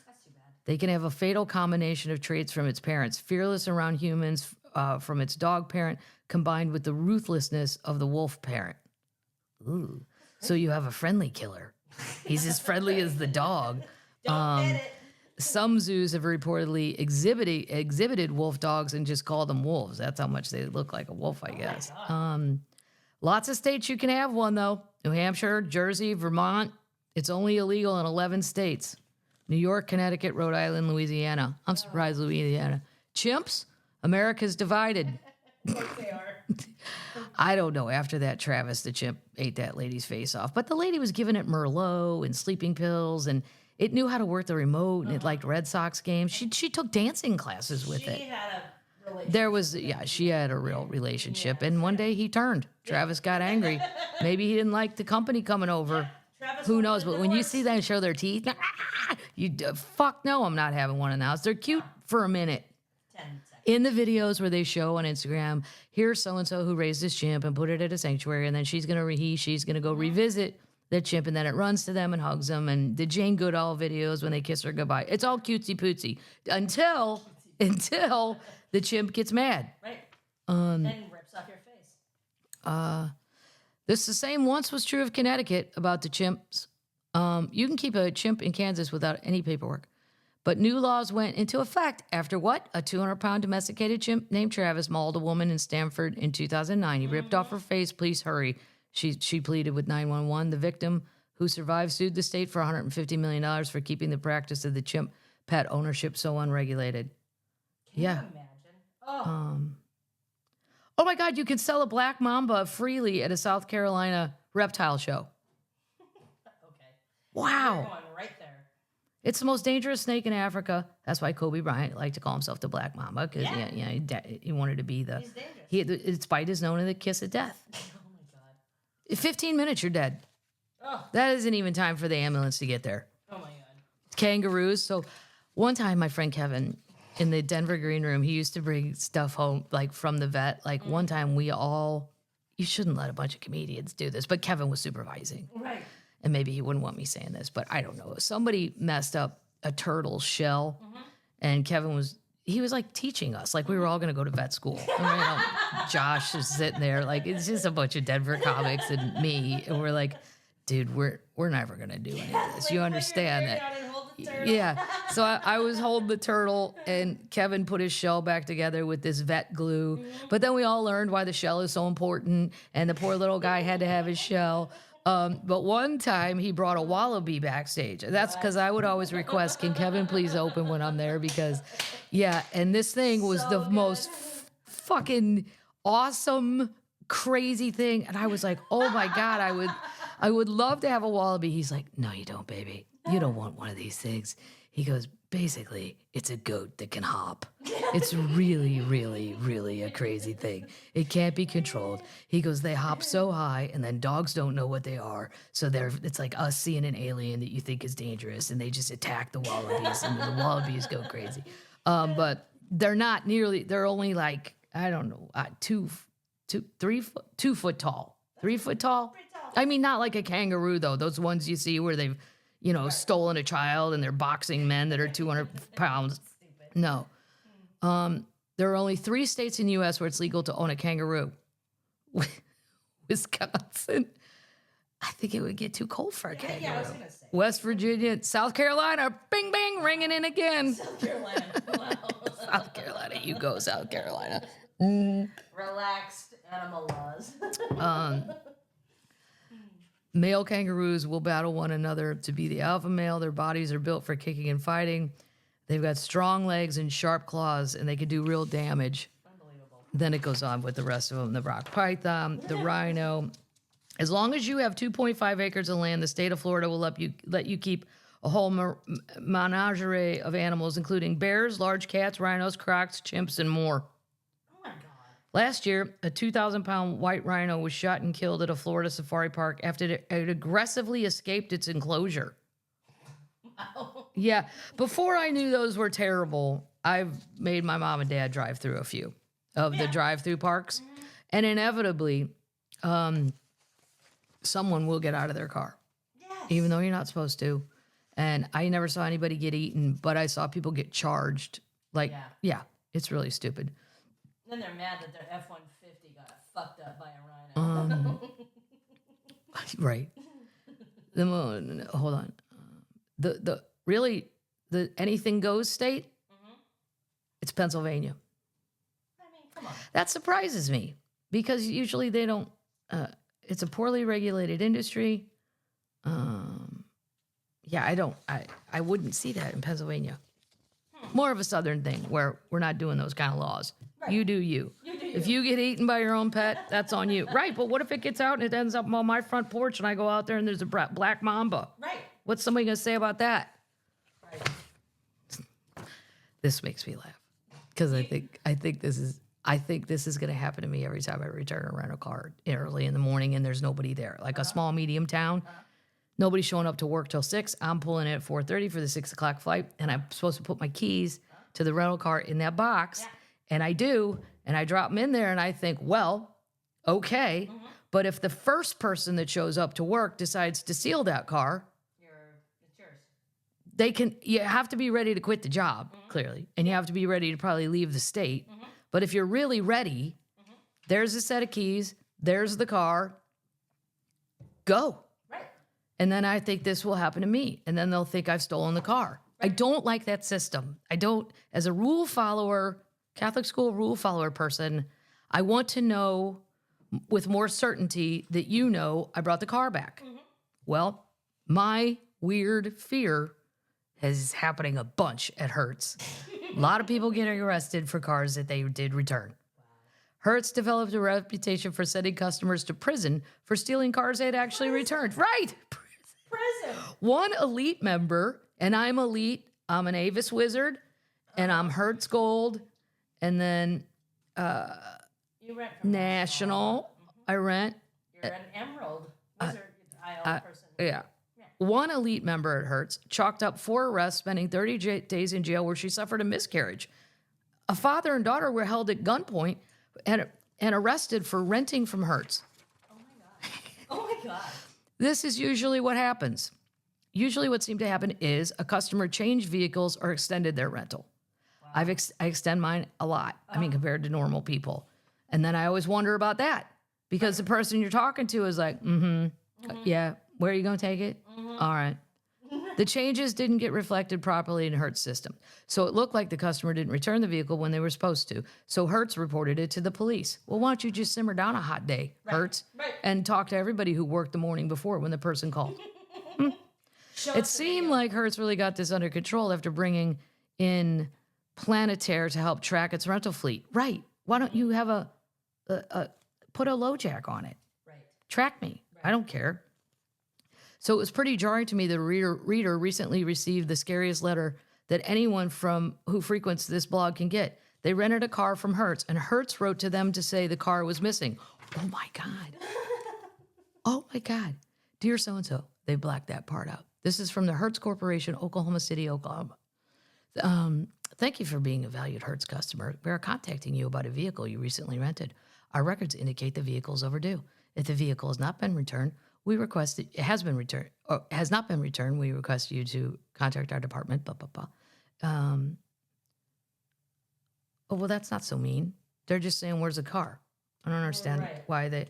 They can have a fatal combination of traits from its parents, fearless around humans from its dog parent, combined with the ruthlessness of the wolf parent. Ooh. So you have a friendly killer. He's as friendly as the dog. Don't get it. Some zoos have reportedly exhibited wolf dogs and just called them wolves. That's how much they look like a wolf, I guess. Lots of states you can have one, though. New Hampshire, Jersey, Vermont. It's only illegal in 11 states. New York, Connecticut, Rhode Island, Louisiana. I'm surprised Louisiana. Chimps? America's divided. Of course they are. I don't know. After that, Travis the chimp ate that lady's face off. But the lady was giving it Merlot and sleeping pills, and it knew how to work the remote, and it liked Red Sox games. She took dancing classes with it. She had a relationship. There was, she had a real relationship. And one day he turned. Travis got angry. Maybe he didn't like the company coming over. Travis Who opened knows? the But when you doors. see them show their teeth, fuck no, I'm not having one in the house. They're cute for a minute. 10 seconds. In the videos where they show on Instagram, here's so-and-so who raised this chimp and put it at a sanctuary, and then she's going to go revisit the chimp, and then it runs to them and hugs them, and the Jane Goodall videos when they kiss her goodbye. It's all cutesy-pootsy until the chimp gets mad. Right. And rips off your face. This the same once was true of Connecticut about the chimps. You can keep a chimp in Kansas without any paperwork. But new laws went into effect after what? A 200-pound domesticated chimp named Travis mauled a woman in Stamford in 2009. He ripped off her face. Please hurry. She pleaded with 911. The victim, who survived, sued the state for $150 million for keeping the practice of the chimp pet ownership so unregulated. Can you imagine? Oh my God, you can sell a black mamba freely at a South Carolina reptile show. Okay. Wow. You're going right there. It's the most dangerous snake in Africa. That's why Kobe Bryant liked to call himself the Black Mamba, because he wanted to be the. He's dangerous. Its bite is known as the kiss of death. Oh my God. In 15 minutes, you're dead. Oh. That isn't even time for the ambulance to get there. Oh my God. Kangaroos. So one time, my friend Kevin in the Denver green room, he used to bring stuff home like from the vet. Like one time, you shouldn't let a bunch of comedians do this, but Kevin was supervising. Right. And maybe he wouldn't want me saying this, but I don't know. Somebody messed up a turtle shell, and Kevin was like teaching us, like we were all going to go to vet school. And Josh is sitting there, like it's just a bunch of Denver comics and me, and we're like, dude, we're never going to do any of this. You understand that? Yeah. So I was holding the turtle, and Kevin put his shell back together with this vet glue. But then we all learned why the shell is so important, and the poor little guy had to have his shell. But one time he brought a wallaby backstage. That's because I would always request, can Kevin please open when I'm there? Because, and this thing was the most fucking awesome, crazy thing. And I was like, oh my God, I would love to have a wallaby. He's like, no, you don't, baby. You don't want one of these things. He goes, basically, it's a goat that can hop. It's really, really, really a crazy thing. It can't be controlled. He goes, they hop so high, and then dogs don't know what they are. So it's like us seeing an alien that you think is dangerous, and they just attack the wallabies, and the wallabies go crazy. But they're not nearly, they're only like, I don't know, 2 foot tall. 3 foot tall? I mean, not like a kangaroo, though. Those ones you see where they've, stolen a child and they're boxing men that are 200 pounds. No. There are only 3 states in the U.S. where it's legal to own a kangaroo. Wisconsin. I think it would get too cold for a kangaroo. Yeah, I was going to say. West Virginia, South Carolina, bing, bing, ringing in again. South Carolina. Wow. South Carolina, you go, South Carolina. Relaxed animal laws. Male kangaroos will battle one another to be the alpha male. Their bodies are built for kicking and fighting. They've got strong legs and sharp claws, and they can do real damage. Unbelievable. Then it goes on with the rest of them. The rock python, the rhino. As long as you have 2.5 acres of land, the state of Florida will let you keep a whole menagerie of animals, including bears, large cats, rhinos, crocs, chimps, and more. Oh my God. Last year, a 2,000-pound white rhino was shot and killed at a Florida safari park after it aggressively escaped its enclosure. Wow. Yeah, before I knew those were terrible, I've made my mom and dad drive through a few of the drive-through parks, and inevitably, someone will get out of their car, even though you're not supposed to. And I never saw anybody get eaten, but I saw people get charged. Like, it's really stupid. Then they're mad that their F-150 got fucked up by a rhino. Right. Hold on. The anything goes state, it's Pennsylvania. I mean, come on. That surprises me because usually they don't, it's a poorly regulated industry. I wouldn't see that in Pennsylvania. More of a Southern thing where we're not doing those kind of laws. Right. You do you. If you get eaten by your own pet, that's on you. Right, but what if it gets out and it ends up on my front porch and I go out there and there's a black mamba? Right. What's somebody going to say about that? Right. This makes me laugh because I think this is going to happen to me every time I return a rental car early in the morning and there's nobody there. Like a small, medium town. Nobody's showing up to work till 6. I'm pulling in at 4:30 for the 6 o'clock flight, and I'm supposed to put my keys to the rental car in that box, and I do, and I drop them in there, and I think, well, okay, but if the first person that shows up to work decides to steal that car, It's yours. you have to be ready to quit the job, clearly, and you have to be ready to probably leave the state. But if you're really ready, there's a set of keys, there's the car, go. Right. And then I think this will happen to me. And then they'll think I've stolen the car. I don't like that system. I don't, as a rule follower, Catholic school rule follower person, I want to know with more certainty that I brought the car back. Well, my weird fear is happening a bunch at Hertz. A lot of people getting arrested for cars that they did return. Hertz developed a reputation for sending customers to prison for stealing cars they had actually returned. Right. Prison. One elite member, and I'm elite, I'm an Avis Wizard, and I'm Hertz Gold, and then You rent from National, I rent. You're an Emerald Wizard aisle person. Yeah. One elite member at Hertz chalked up 4 arrests, spending 30 days in jail where she suffered a miscarriage. A father and daughter were held at gunpoint and arrested for renting from Hertz. Oh my God. Oh my God. This is usually what happens. Usually what seemed to happen is a customer changed vehicles or extended their rental. Wow. I extend mine a lot. I mean, compared to normal people. And then I always wonder about that because the person you're talking to is like, yeah, where are you going to take it? All right. The changes didn't get reflected properly in Hertz system. So it looked like the customer didn't return the vehicle when they were supposed to. So Hertz reported it to the police. Well, why don't you just simmer down a hot day, Hertz, and talk to everybody who worked the morning before when the person called? It seemed like Hertz really got this under control after bringing in Planetaire to help track its rental fleet. Right. Why don't you have put a low jack on it? Right. Track me. Right. I don't care. So it was pretty jarring to me that a reader recently received the scariest letter that anyone who frequents this blog can get. They rented a car from Hertz, and Hertz wrote to them to say the car was missing. Oh, my God. Oh, my God. Dear so-and-so, they blacked that part out. This is from the Hertz Corporation, Oklahoma City, Oklahoma. Thank you for being a valued Hertz customer. We are contacting you about a vehicle you recently rented. Our records indicate the vehicle is overdue. If the vehicle has not been returned, we request it has been returned or has not been returned. We request you to contact our department. Oh, well, that's not so mean. They're just saying, "Where's the car?" I don't understand why they.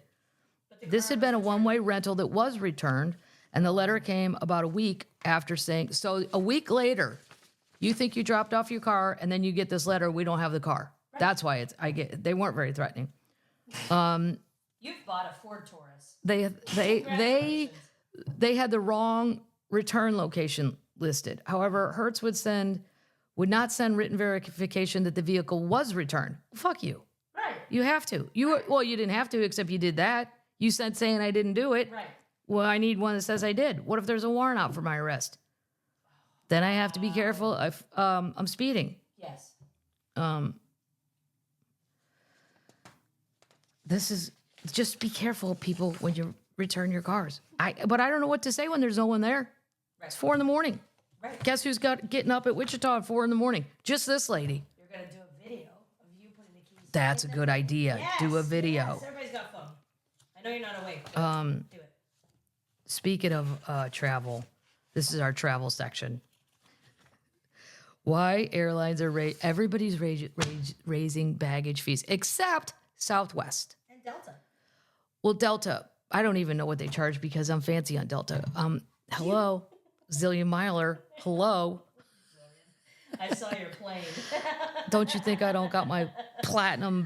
This had been a one-way rental that was returned, and the letter came about a week after saying. So a week later, you think you dropped off your car, and then you get this letter. We don't have the car. Right. That's why they weren't very threatening. You've bought a Ford Taurus. They had the wrong return location listed. However, Hertz would not send written verification that the vehicle was returned. Fuck you. Right. You have to. You didn't have to, except you did that. You said saying I didn't do it. Right. Well, I need one that says I did. What if there's a warrant out for my arrest? Then I have to be careful if I'm speeding. Yes. Just be careful, people, when you return your cars. But I don't know what to say when there's no one there. Right. It's 4 a.m. Right. Guess who's getting up at Wichita at 4 a.m? Just this lady. You're going to do a video of you putting the keys. That's a good idea. Yes, do a video. Yes, everybody's got a phone. I know you're not awake. Do it. Speaking of travel, this is our travel section. Why airlines are everybody's raising baggage fees except Southwest. And Delta. Well, Delta, I don't even know what they charge because I'm fancy on Delta. Hello, Zillion Miler. Hello. I saw your plane. Don't you think I don't got my platinum,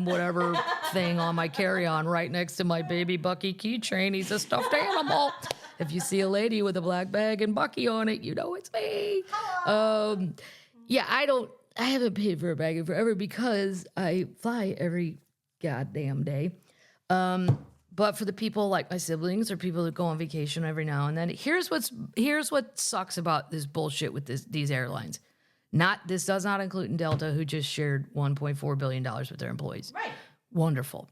whatever thing on my carry-on right next to my baby Bucky keychain? He's a stuffed animal. If you see a lady with a black bag and Bucky on it, you know it's me. Yeah, I haven't paid for a bag in forever because I fly every goddamn day. But for the people like my siblings or people that go on vacation every now and then, here's what sucks about this bullshit with these airlines. This does not include Delta, who just shared $1.4 billion with their employees. Right. Wonderful.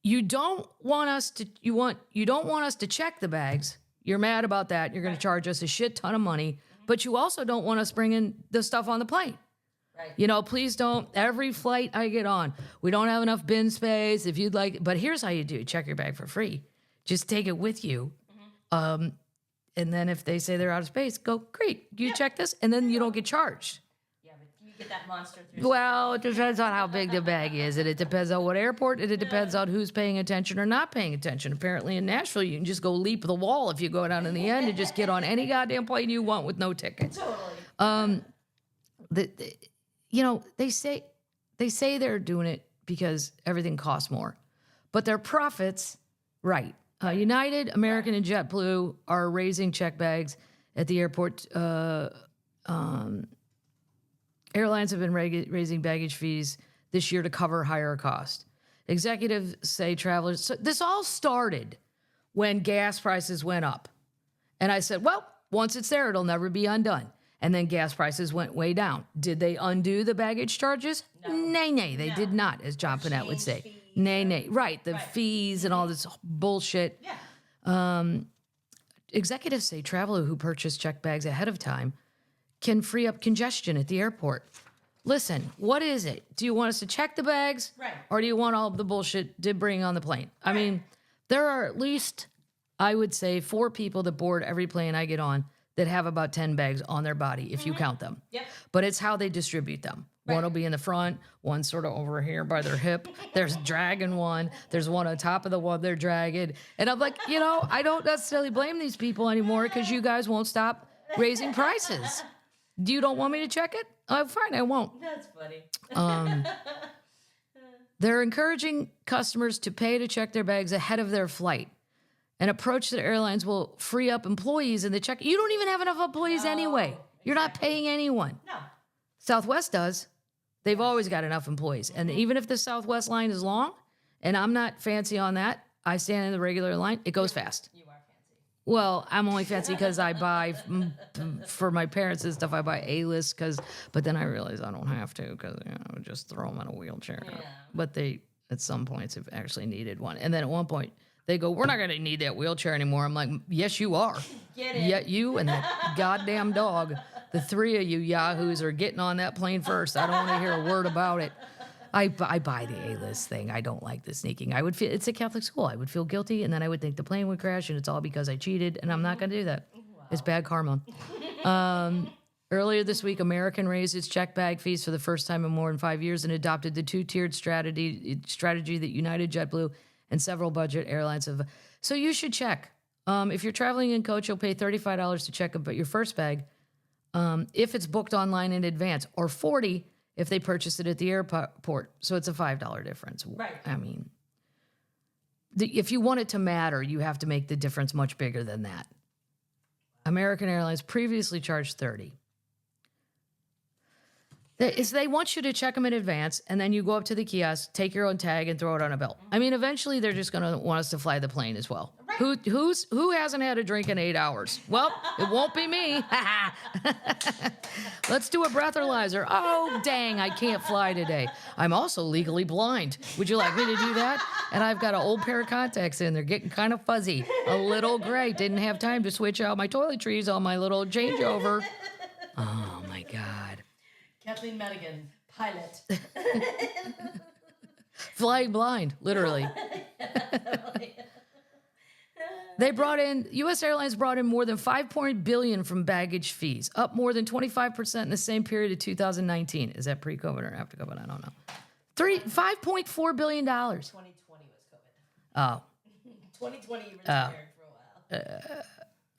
You don't want us to check the bags. You're mad about that. You're going to charge us a shit ton of money, but you also don't want us bringing the stuff on the plane. Right. Please don't. Every flight I get on, we don't have enough bin space. If you'd like, but here's how you do: check your bag for free. Just take it with you. And then if they say they're out of space, go, great. You check this, and then you don't get charged. Yeah, but you Get that monster through. Well, it depends on how big the bag is, and it depends on what airport, and it depends on who's paying attention or not paying attention. Apparently in Nashville, you can just go leap the wall if you go down in the end and just get on any goddamn plane you want with no ticket. Totally. They say they're doing it because everything costs more, but their profits, right? United, American, and JetBlue are raising check bags at the airport. Airlines have been raising baggage fees this year to cover higher cost. Executives say travelers. So this all started when gas prices went up, and I said, well, once it's there, it'll never be undone. And then gas prices went way down. Did they undo the baggage charges? No. Nay, they did not, as John Panette would say. Fees. Nay. Right, the fees and all this bullshit. Yeah. Executives say travelers who purchase check bags ahead of time can free up congestion at the airport. Listen, what is it? Do you want us to check the bags? Right. Or do you want all of the bullshit to bring on the plane? I mean, there are at least, I would say, 4 people that board every plane I get on that have about 10 bags on their body, if you count them. Yep. But it's how they distribute them. Right. One will be in the front, one sort of over here by their hip. There's dragging one. There's one on top of the one they're dragging. And I'm like, I don't necessarily blame these people anymore because you guys won't stop raising prices. You don't want me to check it? Oh, fine, I won't. That's funny. They're encouraging customers to pay to check their bags ahead of their flight. An approach that airlines will free up employees in the check. You don't even have enough employees anyway. You're not paying anyone. No. Southwest does. They've always got enough employees. And even if the Southwest line is long, and I'm not fancy on that, I stand in the regular line, it goes fast. You are fancy. Well, I'm only fancy because I buy, for my parents and stuff, I buy A-list, but then I realize I don't have to because I would just throw them in a wheelchair. Yeah. But they, at some points, have actually needed one. And then at one point, they go, we're not going to need that wheelchair anymore. I'm like, yes, you are. Get it. Yet you and that goddamn dog, the 3 of you yahoos are getting on that plane first. I don't want to hear a word about it. I buy the A-list thing. I don't like the sneaking. I would feel, it's a Catholic school. I would feel guilty, and then I would think the plane would crash, and it's all because I cheated, and I'm not going to do that. Wow. It's bad karma. Earlier this week, American raised its check bag fees for the first time in more than 5 years and adopted the 2-tiered strategy that United, JetBlue, and several budget airlines have. So you should check. If you're traveling in coach, you'll pay $35 to check about your first bag if it's booked online in advance, or $40 if they purchase it at the airport. So it's a $5 difference. Right. I mean, if you want it to matter, you have to make the difference much bigger than that. American Airlines previously charged $30. They want you to check them in advance, and then you go up to the kiosk, take your own tag, and throw it on a belt. I mean, eventually they're just going to want us to fly the plane as well. Right. Who hasn't had a drink in 8 hours? Well, it won't be me. Let's do a breathalyzer. Oh, dang, I can't fly today. I'm also legally blind. Would you like me to do that? And I've got an old pair of contacts in. They're getting kind of fuzzy, a little gray. Didn't have time to switch out my toiletries on my little changeover. Oh, my God. Kathleen Madigan, pilot. Flying blind, literally. U.S. Airlines brought in more than $5 billion from baggage fees, up more than 25% in the same period of 2019. Is that pre-COVID or after COVID? I don't know. $5.4 billion. 2020 was COVID. Oh. 2020 you retired for a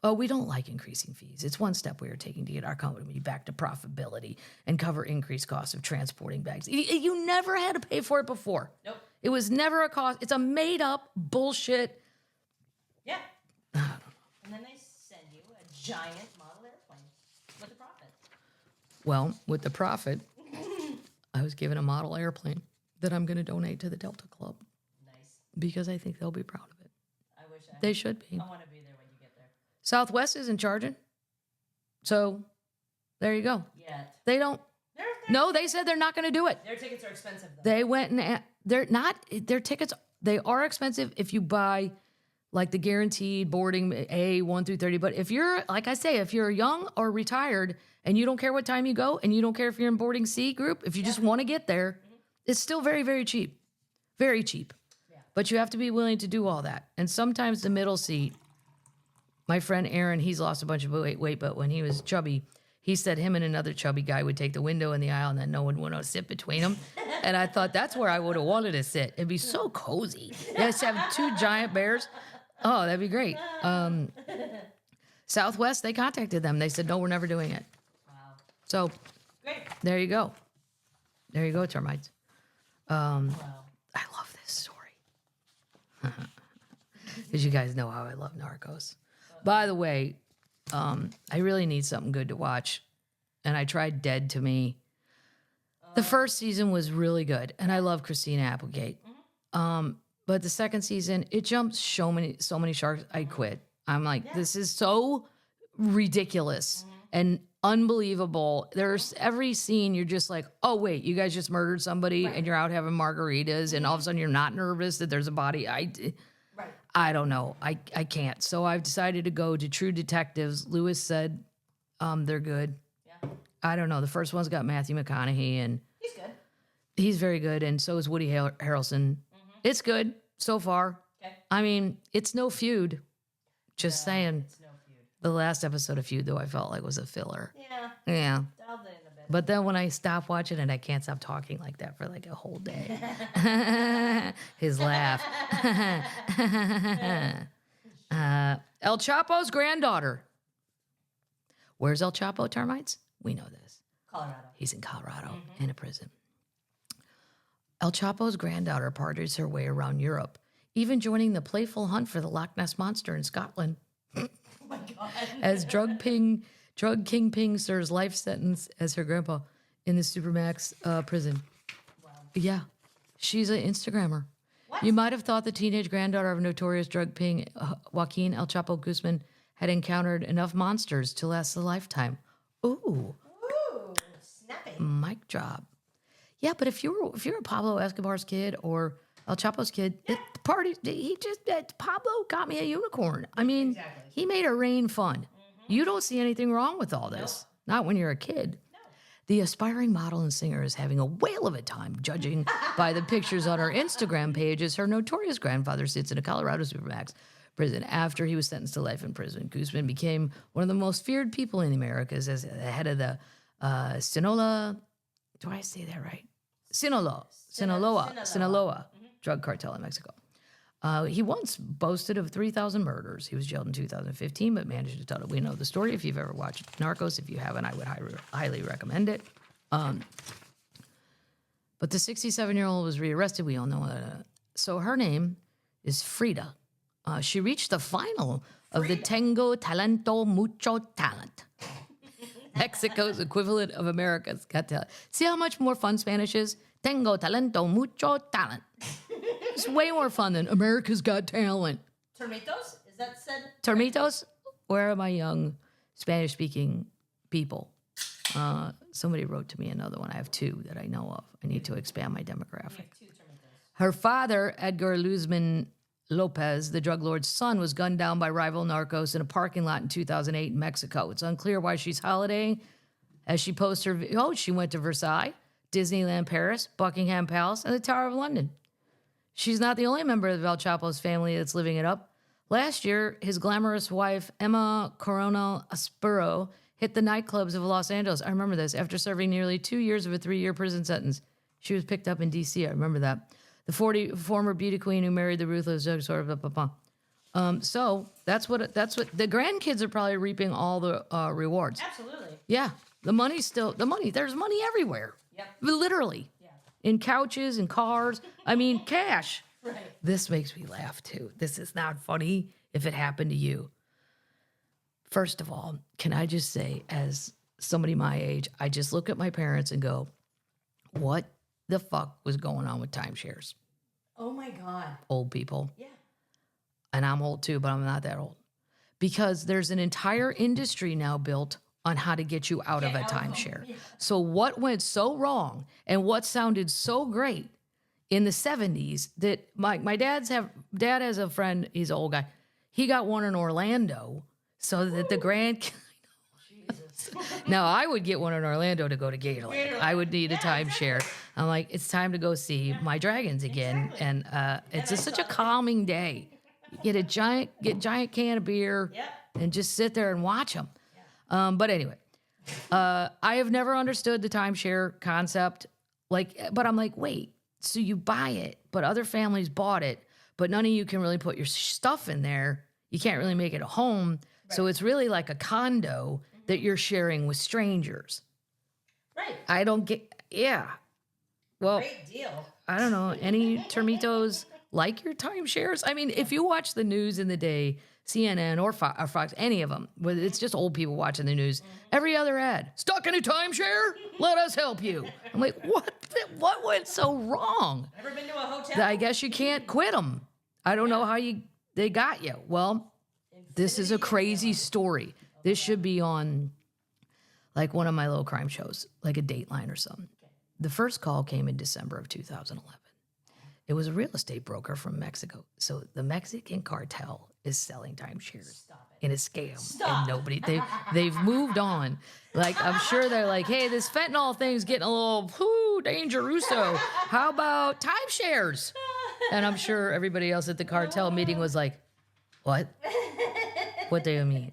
while. We don't like increasing fees. It's one step we are taking to get our company back to profitability and cover increased costs of transporting bags. You never had to pay for it before. Nope. It was never a cost. It's a made-up bullshit. Yeah. And then they send you a giant model airplane with a profit. Well, with the profit, I was given a model airplane that I'm going to donate to the Delta Club. Nice. Because I think they'll be proud of it. I wish They should be. I want to be there when you get there. Southwest isn't charging. So, there you go. Yet. They don't. No, they said they're not going to do it. Their tickets are expensive, though. They went and they're not. Their tickets, they are expensive if you buy like the guaranteed boarding A 1 through 30. But if you're, like I say, if you're young or retired and you don't care what time you go and you don't care if you're in boarding C group, if you just want to get there, it's still very, very cheap. Very cheap. Yeah. But you have to be willing to do all that. And sometimes the middle seat, my friend Aaron, he's lost a bunch of weight, but when he was chubby, He said him and another chubby guy would take the window in the aisle and then no one would want to sit between them. And I thought that's where I would have wanted to sit. It'd be so cozy. Yes, have 2 giant bears. Oh, that'd be great. Southwest, they contacted them. They said, no, we're never doing it. Wow. So Great. there you go. There you go, termites. Wow. I love this story. Because you guys know how I love Narcos. By the way, I really need something good to watch. And I tried Dead to Me. The first season was really good. And I love Christina Applegate. But the second season, it jumped so many sharks, I quit. I'm like, this is so ridiculous and unbelievable. There's every scene you're just like, oh, wait, you guys just murdered somebody and you're out having margaritas and all of a sudden you're not nervous that there's a body. I don't know. I can't. So I've decided to go to True Detectives. Lewis said they're good. Yeah. I don't know. The first one's got Matthew McConaughey and He's good. he's very good. And so is Woody Harrelson. It's good so far. Okay. I mean, it's no Feud. Just saying. It's no feud. The last episode of Feud, though, I felt like was a filler. Yeah. Yeah. Dialed it in a bit. But then when I stop watching it, I can't stop talking like that for like a whole day. His laugh. El Chapo's granddaughter. Where's El Chapo, termites? We know this. Colorado. He's in Colorado in a prison. El Chapo's granddaughter parties her way around Europe, even joining the playful hunt for the Loch Ness Monster in Scotland. Oh my God. As drug kingpin serves life sentence as her grandpa in the Supermax prison. Wow. Yeah, she's an Instagrammer. What? You might have thought the teenage granddaughter of notorious drug king Joaquin El Chapo Guzman had encountered enough monsters to last a lifetime. Ooh, Ooh, snappy. mic drop. Yeah, but if you're Pablo Escobar's kid or El Chapo's kid, Pablo got me a unicorn. I mean, Exactly. he made it rain fun. You don't see anything wrong with all this. Not when you're a kid. No. The aspiring model and singer is having a whale of a time, judging by the pictures on her Instagram page as her notorious grandfather sits in a Colorado Supermax prison. After he was sentenced to life in prison, Guzman became one of the most feared people in the Americas as the head of the Sinaloa. Do I say that right? Sinaloa drug cartel in Mexico. He once boasted of 3,000 murders. He was jailed in 2015, but managed to tell it. We know the story. If you've ever watched Narcos, if you haven't, I would highly recommend it. But the 67-year-old was rearrested. We all know that. So her name is Frida. She reached the final of the Tengo Talento Mucho Talent. Mexico's equivalent of America's Got Talent. See how much more fun Spanish is? Tengo talento, mucho talent. It's way more fun than America's Got Talent. Termitos? Is that said? Termitos? Where are my young Spanish-speaking people? Somebody wrote to me another one. I have 2 that I know of. I need to expand my demographic. 2 termitos. Her father, Edgar Luzman Lopez, the drug lord's son, was gunned down by rival narcos in a parking lot in 2008 in Mexico. It's unclear why she's holidaying. As she posts her, she went to Versailles, Disneyland Paris, Buckingham Palace, and the Tower of London. She's not the only member of El Chapo's family that's living it up. Last year, his glamorous wife, Emma Coronel Aspero, hit the nightclubs of Los Angeles. I remember this. After serving nearly 2 years of a 3-year prison sentence, she was picked up in D.C. I remember that. The former beauty queen who married the ruthless drug sort of. So that's what the grandkids are probably reaping all the rewards. Absolutely. Yeah, the money's still the money. There's money everywhere. Yep. Literally. Yeah. In couches and cars. I mean, cash. Right. This makes me laugh too. This is not funny if it happened to you. First of all, can I just say, as somebody my age, I just look at my parents and go, what the fuck was going on with timeshares? Oh my God. Old people. Yeah. And I'm old too, but I'm not that old. Because there's an entire industry now built on how to get you out of a timeshare. Yeah. So what went so wrong and what sounded so great in the 70s that my dad has a friend, he's an old guy. He got one in Orlando so that the grand... Now, I would get one in Orlando to go to Gatorland. I would need a timeshare. I'm like, it's time to go see my dragons again. Exactly. And it's just such a calming day. You get a giant can of beer and just sit there and watch them. But anyway, I have never understood the timeshare concept. But I'm like, wait, so you buy it, but other families bought it, but none of you can really put your stuff in there. You can't really make it a home. Right. So it's really like a condo that you're sharing with strangers. Right. I don't get, yeah. Well, great deal. I don't know. Any termitos like your timeshares? I mean, if you watch the news in the day, CNN or Fox, any of them, whether it's just old people watching the news, every other ad, stuck in a timeshare? Let us help you. I'm like, what went so wrong? Ever been to a hotel? I guess you can't quit them. I don't know how they got you. Well, this is a crazy story. This should be on like one of my low crime shows, like a Dateline or something. The first call came in December of 2011. It was a real estate broker from Mexico. So the Mexican cartel is selling timeshares in a scam. And nobody, they've moved on. Like, I'm sure they're like, hey, this fentanyl thing's getting a little, dangeruso. How about timeshares? And I'm sure everybody else at the cartel meeting was like, what? What do you mean?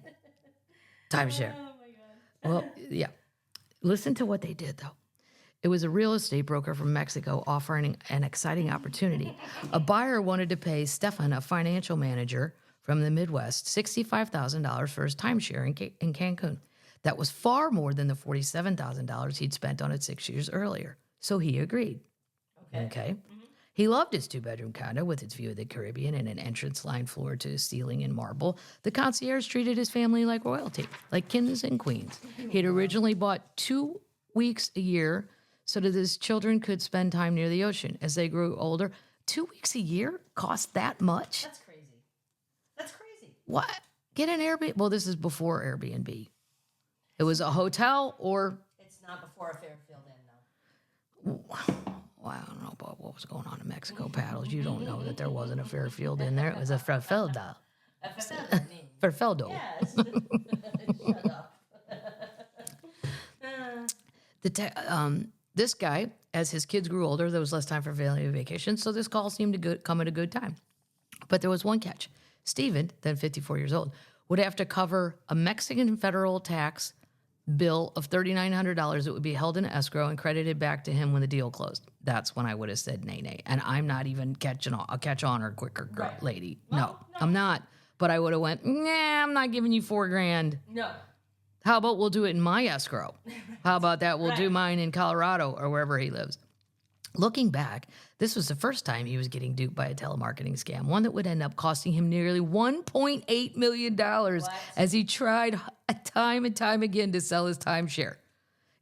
Timeshare. Oh my God. Well, yeah. Listen to what they did, though. It was a real estate broker from Mexico offering an exciting opportunity. A buyer wanted to pay Stefan, a financial manager from the Midwest, $65,000 for his timeshare in Cancun. That was far more than the $47,000 he'd spent on it 6 years earlier. So he agreed. Okay. Mm-hmm. He loved his two-bedroom condo with its view of the Caribbean and an entrance-line floor to ceiling in marble. The concierge treated his family like royalty, like kings and queens. He'd originally bought 2 weeks a year so that his children could spend time near the ocean. As they grew older, 2 weeks a year cost that much? That's crazy. That's crazy. What? Get an Airbnb? Well, this is before Airbnb. It was a hotel or... It's not before a Fairfield Inn, though. Well, I don't know about what was going on in Mexico, Paddles. You don't know that there wasn't a Fairfield in there. It was a Fairfielda. Fairfieldo. Yes. Shut up. This guy, as his kids grew older, there was less time for family vacation, so this call seemed to come at a good time. But there was one catch. Steven, then 54 years old, would have to cover a Mexican federal tax bill of $3,900 that would be held in escrow and credited back to him when the deal closed. That's when I would have said nay. And I'm not even a catch on or quicker right. lady. No, I'm not. But I would have went, nah, I'm not giving you $4,000. No. How about we'll do it in my escrow? How about that? We'll do mine in Colorado or wherever he lives. Looking back, this was the first time he was getting duped by a telemarketing scam, one that would end up costing him nearly $1.8 million as he tried time and time again to sell his timeshare.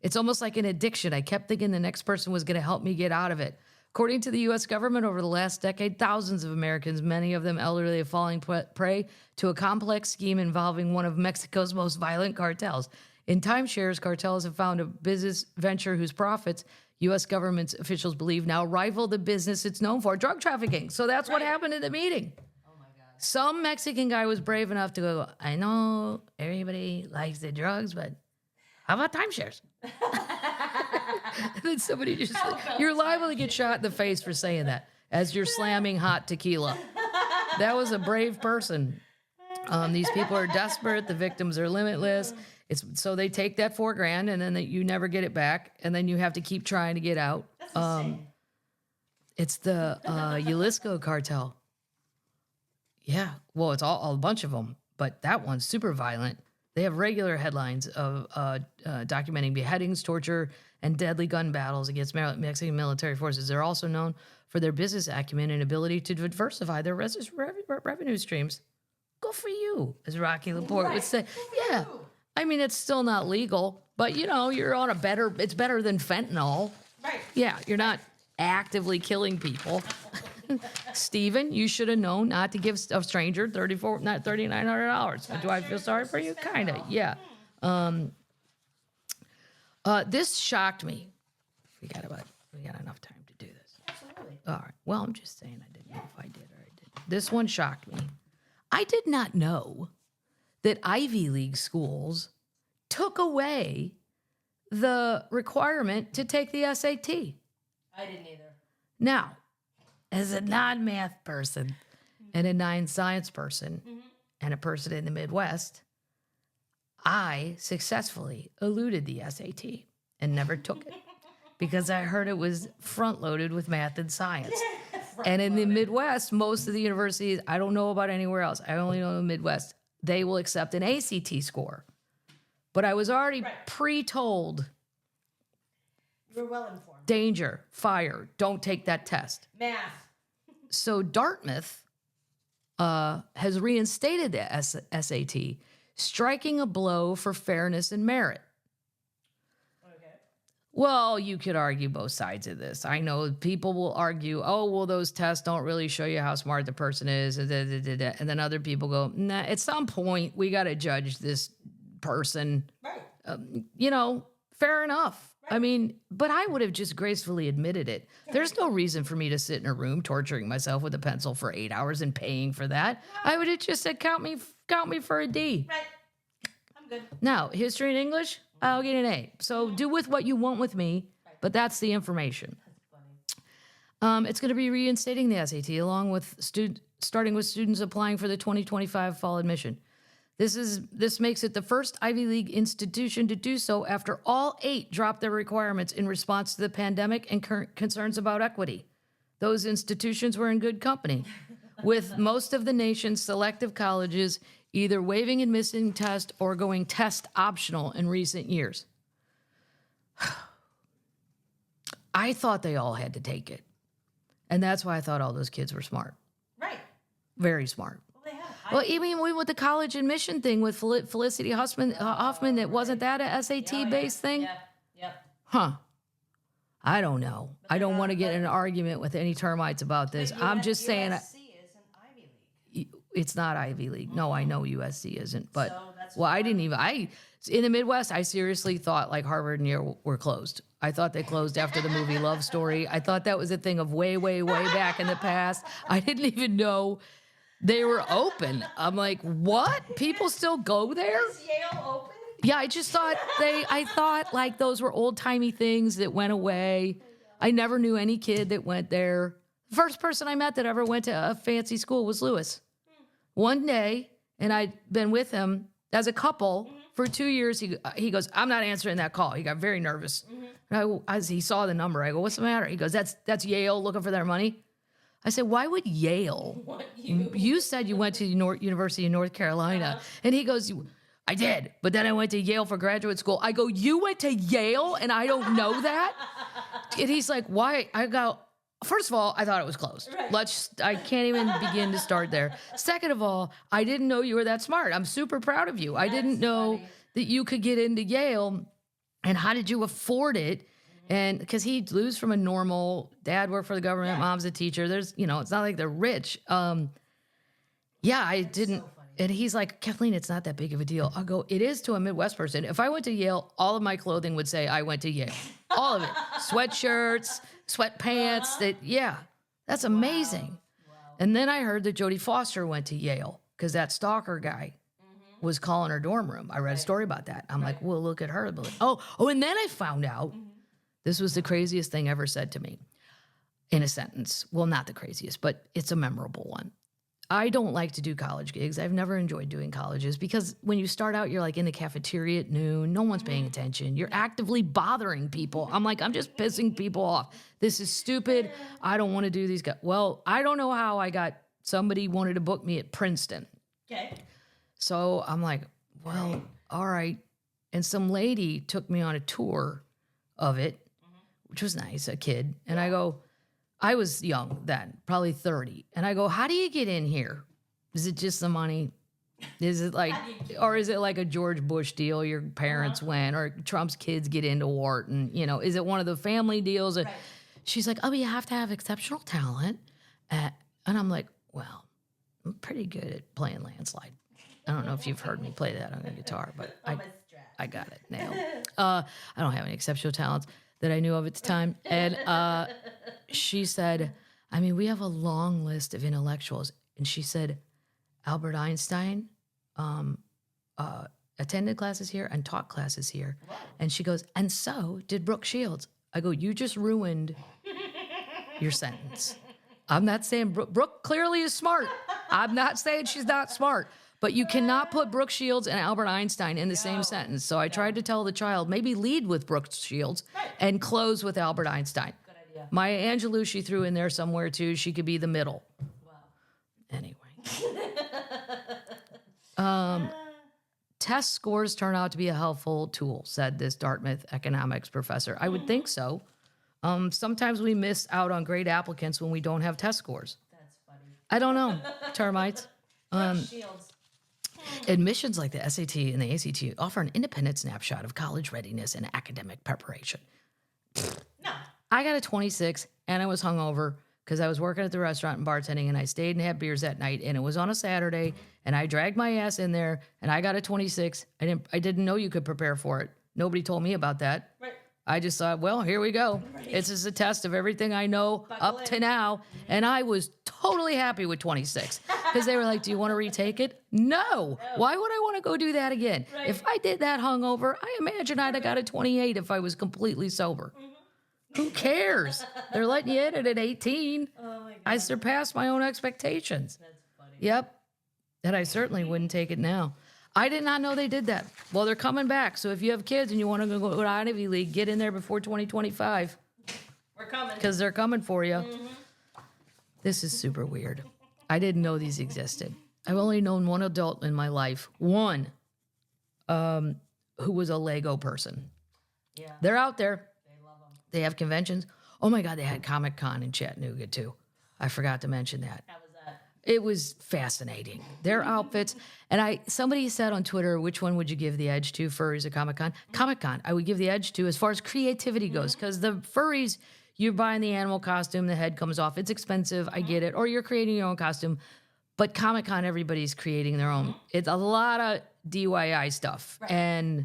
It's almost like an addiction. I kept thinking the next person was going to help me get out of it. According to the U.S. government, over the last decade, thousands of Americans, many of them elderly, have fallen prey to a complex scheme involving one of Mexico's most violent cartels. In timeshares, cartels have found a business venture whose profits, U.S. government officials believe, now rival the business it's known for, drug trafficking. So that's what happened in the meeting. Oh, my God. Some Mexican guy was brave enough to go, I know everybody likes the drugs, but how about timeshares? And then somebody just, you're liable to get shot in the face for saying that as you're slamming hot tequila. That was a brave person. These people are desperate. The victims are limitless. So they take that $4,000 and then you never get it back. And then you have to keep trying to get out. That's insane. It's the Jalisco cartel. Yeah. Well, it's a bunch of them, but that one's super violent. They have regular headlines of documenting beheadings, torture, and deadly gun battles against Mexican military forces. They're also known for their business acumen and ability to diversify their revenue streams. Go for you, as Rocky Laporte would say. Yeah. I mean, it's still not legal, but, you're on it's better than fentanyl. Right. Yeah, you're not actively killing people. Stephen, you should have known not to give a stranger $3,900. Do I feel sorry for you? Kind of, yeah. This shocked me. We got enough time to do this. Absolutely. All right. Well, I'm just saying I didn't know if I did or I didn't. This one shocked me. I did not know that Ivy League schools took away the requirement to take the SAT. I didn't either. Now, as a non-math person and a non-science person and a person in the Midwest, I successfully eluded the SAT and never took it because I heard it was front loaded with math and science. And in the Midwest, most of the universities, I don't know about anywhere else, I only know in the Midwest, they will accept an ACT score. But I was already pre-told, You were well informed. danger, fire, don't take that test. Math. So Dartmouth has reinstated the SAT, striking a blow for fairness and merit. Okay. Well, you could argue both sides of this. I know people will argue, oh, well, those tests don't really show you how smart the person is. And then other people go, nah, at some point, we got to judge this person. Right. Fair enough. I mean, but I would have just gracefully admitted it. There's no reason for me to sit in a room torturing myself with a pencil for 8 hours and paying for that. I would have just said, count me for a D. Right. I'm good. Now, history and English, I'll get an A. So do with what you want with me, but that's the information. That's funny. It's going to be reinstating the SAT along with starting with students applying for the 2025 fall admission. This makes it the first Ivy League institution to do so after all 8 dropped their requirements in response to the pandemic and current concerns about equity. Those institutions were in good company, with most of the nation's selective colleges either waiving admission test or going test optional in recent years. I thought they all had to take it. And that's why I thought all those kids were smart. Right. Very smart. Well, they have. Well, even with the college admission thing with Felicity Huffman, that wasn't that a SAT-based thing? Yeah. Yep. Huh. I don't know. I don't want to get in an argument with any termites about this. I'm just saying USC is an Ivy League. it's not Ivy League. No, I know USC isn't. But, So that's well, I didn't even, in the Midwest, I seriously thought like Harvard and Yale were closed. I thought they closed after the movie Love Story. I thought that was a thing of way, way, way back in the past. I didn't even know they were open. I'm like, what? People still go there? Is Yale open? Yeah, I thought like those were old timey things that went away. I never knew any kid that went there. The first person I met that ever went to a fancy school was Lewis. One day, and I'd been with him as a couple for 2 years. He goes, I'm not answering that call. He got very nervous. And as he saw the number, I go, what's the matter? He goes, that's Yale looking for their money. I said, why would Yale? You said you went to University of North Carolina. And he goes, I did, but then I went to Yale for graduate school. I go, you went to Yale and I don't know that? And he's like, why? I go, first of all, I thought it was closed. Right. I can't even begin to start there. Second of all, I didn't know you were that smart. I'm super proud of you. I didn't know that you could get into Yale. And how did you afford it? And because he'd lose from a normal, dad worked for the government, mom's a teacher. There's, it's not like they're rich. I didn't. So funny. And he's like, Kathleen, it's not that big of a deal. I'll go, it is to a Midwest person. If I went to Yale, all of my clothing would say I went to Yale. All of it. Sweatshirts, sweatpants. That's amazing. Wow. And then I heard that Jodie Foster went to Yale because that stalker guy was calling her dorm room. I read a story about that. I'm like, well, look at her. Oh, and then I found out this was the craziest thing ever said to me in a sentence. Well, not the craziest, but it's a memorable one. I don't like to do college gigs. I've never enjoyed doing colleges because when you start out, you're like in the cafeteria at noon. No one's paying attention. You're actively bothering people. I'm like, I'm just pissing people off. This is stupid. I don't want to do these guys. Well, I don't know how somebody wanted to book me at Princeton. Okay. So I'm like, well, all right. And some lady took me on a tour of it, which was nice, a kid. And I go, I was young then, probably 30. And I go, how do you get in here? Is it just the money? Is it like, or is it like a George Bush deal? Your parents went, or Trump's kids get into Wharton? Is it one of the family deals? Right. She's like, oh, you have to have exceptional talent. And I'm like, well, I'm pretty good at playing Landslide. I don't know if you've heard me play that on the guitar, but I got it nailed. I don't have any exceptional talents that I knew of at the time. And she said, I mean, we have a long list of intellectuals. And she said, Albert Einstein attended classes here and taught classes here. Wow. And she goes, and so did Brooke Shields. I go, you just ruined your sentence. I'm not saying Brooke clearly is smart. I'm not saying she's not smart. But you cannot put Brooke Shields and Albert Einstein in the same sentence. So I tried to tell the child, maybe lead with Brooke Shields and close with Albert Einstein. Good idea. Maya Angelou, she threw in there somewhere too. She could be the middle. Wow. Anyway. Test scores turn out to be a helpful tool, said this Dartmouth economics professor. I would think so. Sometimes we miss out on great applicants when we don't have test scores. That's funny. I don't know, termites. Shields. Admissions like the SAT and the ACT offer an independent snapshot of college readiness and academic preparation. No. I got a 26 and I was hungover because I was working at the restaurant and bartending, and I stayed and had beers that night, and it was on a Saturday, and I dragged my ass in there and I got a 26. I didn't know you could prepare for it. Nobody told me about that. Right. I just thought, well, here we go. Right. This is a test of everything I know up to now. And I was totally happy with 26 because they were like, do you want to retake it? No. Why would I want to go do that again? Right. If I did that hungover, I imagine I'd have got a 28 if I was completely sober. Who cares? They're letting you in it at 18. Oh my God. I surpassed my own expectations. That's funny. Yep. And I certainly wouldn't take it now. I did not know they did that. Well, they're coming back. So if you have kids and you want to go to Ivy League, get in there before 2025 We're coming. because they're coming for you. This is super weird. I didn't know these existed. I've only known one adult in my life, one who was a Lego person. Yeah. They're out there. They love them. They have conventions. Oh my God, they had Comic-Con in Chattanooga too. I forgot to mention that. How was that? It was fascinating. Their outfits. And somebody said on Twitter, which one would you give the edge to, furries or Comic-Con? Comic-Con, I would give the edge to as far as creativity goes, because the furries, you're buying the animal costume, the head comes off. It's expensive, I get it. Or you're creating your own costume. But Comic-Con, everybody's creating their own. It's a lot of DIY stuff. Right.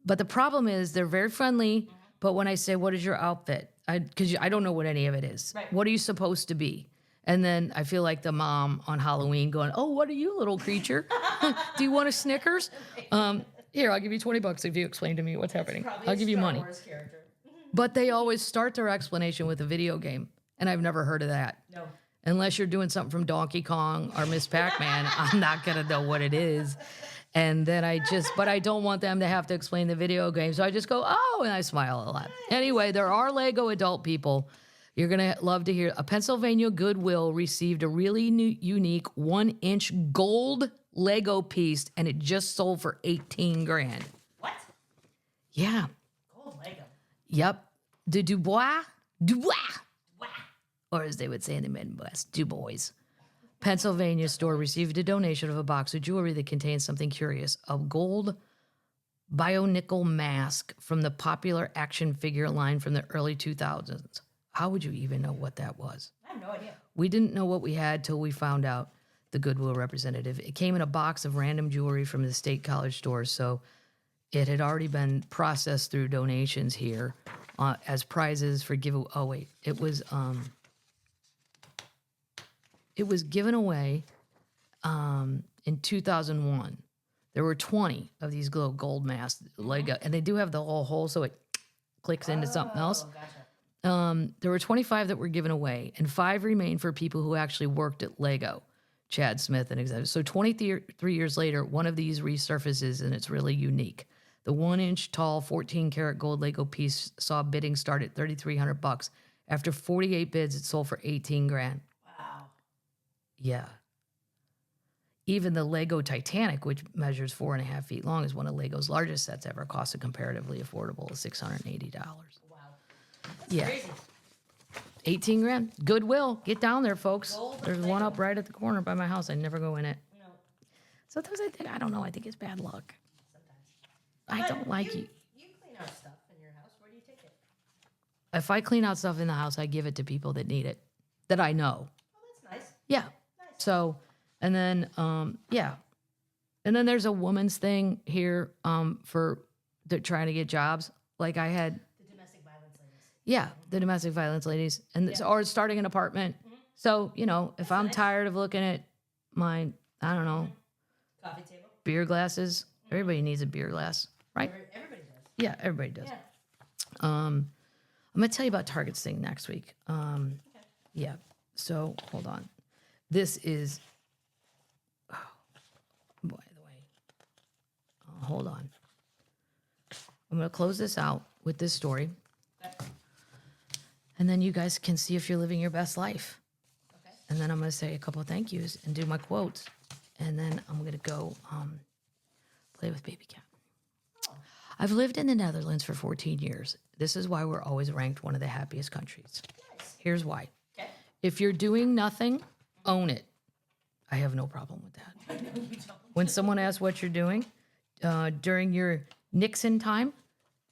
But the problem is they're very friendly. But when I say, what is your outfit? Because I don't know what any of it is. Right. What are you supposed to be? And then I feel like the mom on Halloween going, oh, what are you, little creature? Do you want a Snickers? Here, I'll give you $20 if you explain to me what's happening. Probably I'll a give you Star money. Wars character. But they always start their explanation with a video game. And I've never heard of that. No. Unless you're doing something from Donkey Kong or Miss Pac-Man, I'm not going to know what it is. And then but I don't want them to have to explain the video game. So I just go, oh, and I smile a lot. Anyway, there are Lego adult people. You're going to love to hear. A Pennsylvania Goodwill received a really unique 1-inch gold Lego piece, and it just sold for 18 grand. What? Yeah. Gold Lego. Yep. De Dubois. Dubois. Wow. Or as they would say in the Midwest, Dubois. Pennsylvania store received a donation of a box of jewelry that contains something curious, a gold bionickel mask from the popular action figure line from the early 2000s. How would you even know what that was? I have no idea. We didn't know what we had till we found out, the Goodwill representative. It came in a box of random jewelry from the state college stores, so it had already been processed through donations here as prizes for giveaway. Oh, wait. It was given away in 2001. There were 20 of these little gold masks, Lego, and they do have the little hole so it clicks into something else. Gotcha. There were 25 that were given away, and 5 remained for people who actually worked at Lego. Chad Smith, an executive. So 23 years later, one of these resurfaces, and it's really unique. The 1-inch tall, 14-karat gold Lego piece saw bidding start at $3,300. After 48 bids, it sold for 18 grand. Wow. Yeah. Even the Lego Titanic, which measures 4.5 feet long, is one of Lego's largest sets ever, cost a comparatively affordable $680. Wow. That's Yeah. crazy. 18 grand. Goodwill. Get down there, folks. Gold There's Lego. one up right at the corner by my house. I never go in it. No. Sometimes I don't know. I think it's bad luck. Sometimes. I But don't like you. You clean out stuff in your house. Where do you take it? If I clean out stuff in the house, I give it to people that need it, that I know. Oh, that's nice. Yeah. Nice. So, and then, yeah. And then there's a woman's thing here for trying to get jobs. Like I had, The domestic violence ladies. yeah, the domestic violence ladies, and or starting an apartment. So, if I'm nice. tired of looking at my, I don't know, Coffee table. beer glasses, everybody needs a beer glass, right? Everybody does. Yeah, everybody does. Yeah. I'm going to tell you about Target's thing next week. Yeah. So hold on. This is hold on. I'm going to close this out with this story. Okay. And then you guys can see if you're living your best life. Okay. And then I'm going to say a couple of thank yous and do my quotes. And then I'm going to go play with Baby Cat. Oh. I've lived in the Netherlands for 14 years. This is why we're always ranked one of the happiest countries. Nice. Here's why. Okay. If you're doing nothing, own it. I have no problem with that. No, you don't. When someone asks what you're doing during your Nixon time,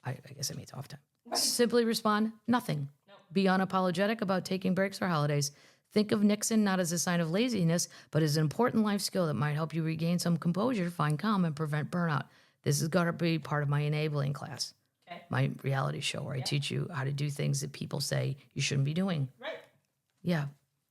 I guess it means off time. Right. Simply respond, nothing. Nope. Be unapologetic about taking breaks or holidays. Think of Nixon not as a sign of laziness, but as an important life skill that might help you regain some composure, find calm, and prevent burnout. This has got to be part of my enabling class, Okay. my reality show, where I teach you how to do things that people say you shouldn't be doing. Right. Yeah.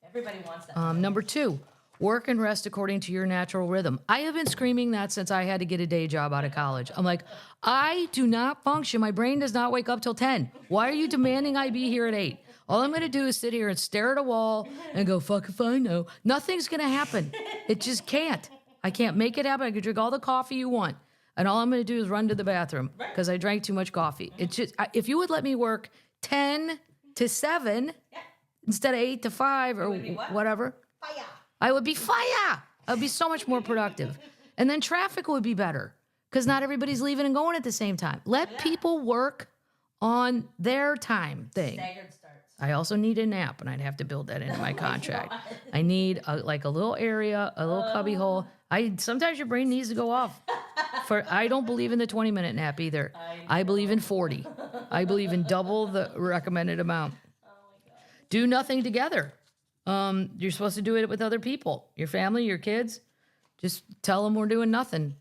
Everybody wants that. Number 2, work and rest according to your natural rhythm. I have been screaming that since I had to get a day job out of college. I'm like, I do not function. My brain does not wake up till 10. Why are you demanding I be here at 8? All I'm going to do is sit here and stare at a wall and go, fuck if I know. Nothing's going to happen. It just can't. I can't make it happen. I can drink all the coffee you want. And all I'm going to do is run to the bathroom because I drank too much coffee. It's just, if you would let me work 10 to 7 instead of 8 to 5 or whatever, Fire. I would be fire. I would be so much more productive. And then traffic would be better because not everybody's leaving and going at the same time. Let people work on their time thing. Staggered starts. I also need a nap, and I'd have to build that into my contract. I need a little area, a little cubby hole. Sometimes your brain needs to go off. I don't believe in the 20-minute nap either. I believe in 40. I believe in double the recommended amount. Oh my God. Do nothing together. You're supposed to do it with other people, your family, your kids. Just tell them we're doing nothing.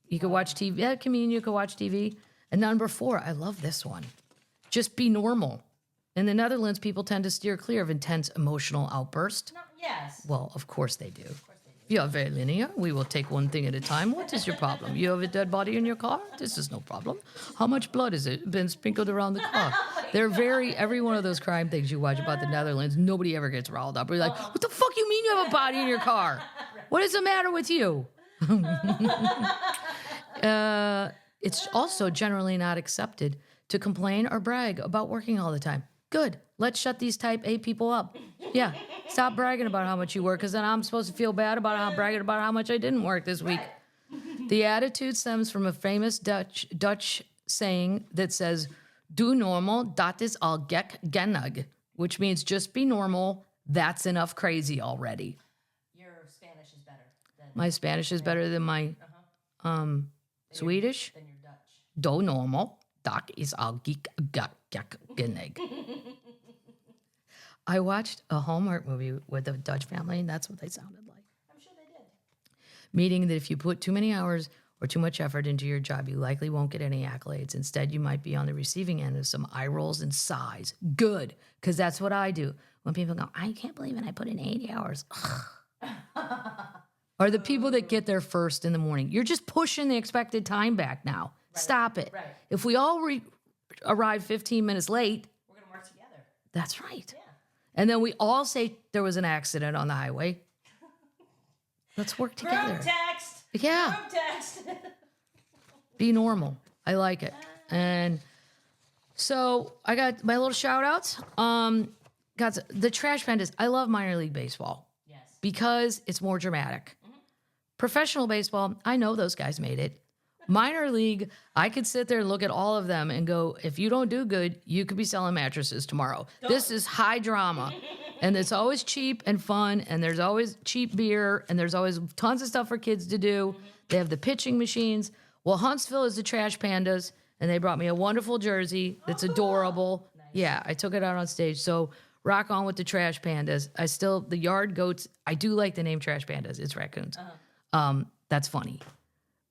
You could watch TV. Yeah, comedian, you could watch TV. And number 4, I love this one. Just be normal. In the Netherlands, people tend to steer clear of intense emotional outbursts. No, yes. Well, of course they do. Of course they do. Yeah, very linear. We will take one thing at a time. What is your problem? You have a dead body in your car? This is no problem. How much blood has it been sprinkled around the car? They're every one of those crime things you watch about the Netherlands, nobody ever gets riled up. We're like, what the fuck you mean you have a body in your car? What is the matter with you? It's also generally not accepted to complain or brag about working all the time. Good. Let's shut these type A people up. Yeah. Stop bragging about how much you work, because then I'm supposed to feel bad about bragging about how much I didn't work this week. The attitude stems from a famous Dutch saying that says, "Do normal, dat is al gek genug," which means just be normal. That's enough crazy already. Your Spanish is better than My Spanish is better than my Swedish. than your Dutch. Do normal, dat is al gek genug. I watched a Hallmark movie with a Dutch family, and that's what they sounded like. I'm sure they did. Meaning that if you put too many hours or too much effort into your job, you likely won't get any accolades. Instead, you might be on the receiving end of some eye rolls and sighs. Good, because that's what I do. When people go, I can't believe it, I put in 80 hours. Or the people that get there first in the morning. You're just pushing the expected time back now. Right. Stop it. Right. If we all arrive 15 minutes late, We're going to work together. that's right. Yeah. And then we all say there was an accident on the highway. Let's work together. Group text. Yeah. Group text. Be normal. I like it. And so I got my little shout outs. Got the Trash Pandas. I love minor league baseball Yes. because it's more dramatic. Professional baseball, I know those guys made it. Minor league, I could sit there and look at all of them and go, if you don't do good, you could be selling mattresses tomorrow. This is high drama. And it's always cheap and fun, and there's always cheap beer, and there's always tons of stuff for kids to do. They have the pitching machines. Well, Huntsville is the Trash Pandas, and they brought me a wonderful jersey that's adorable. Nice. Yeah, I took it out on stage. So rock on with the Trash Pandas. The Yard Goats, I do like the name Trash Pandas. It's raccoons. That's funny.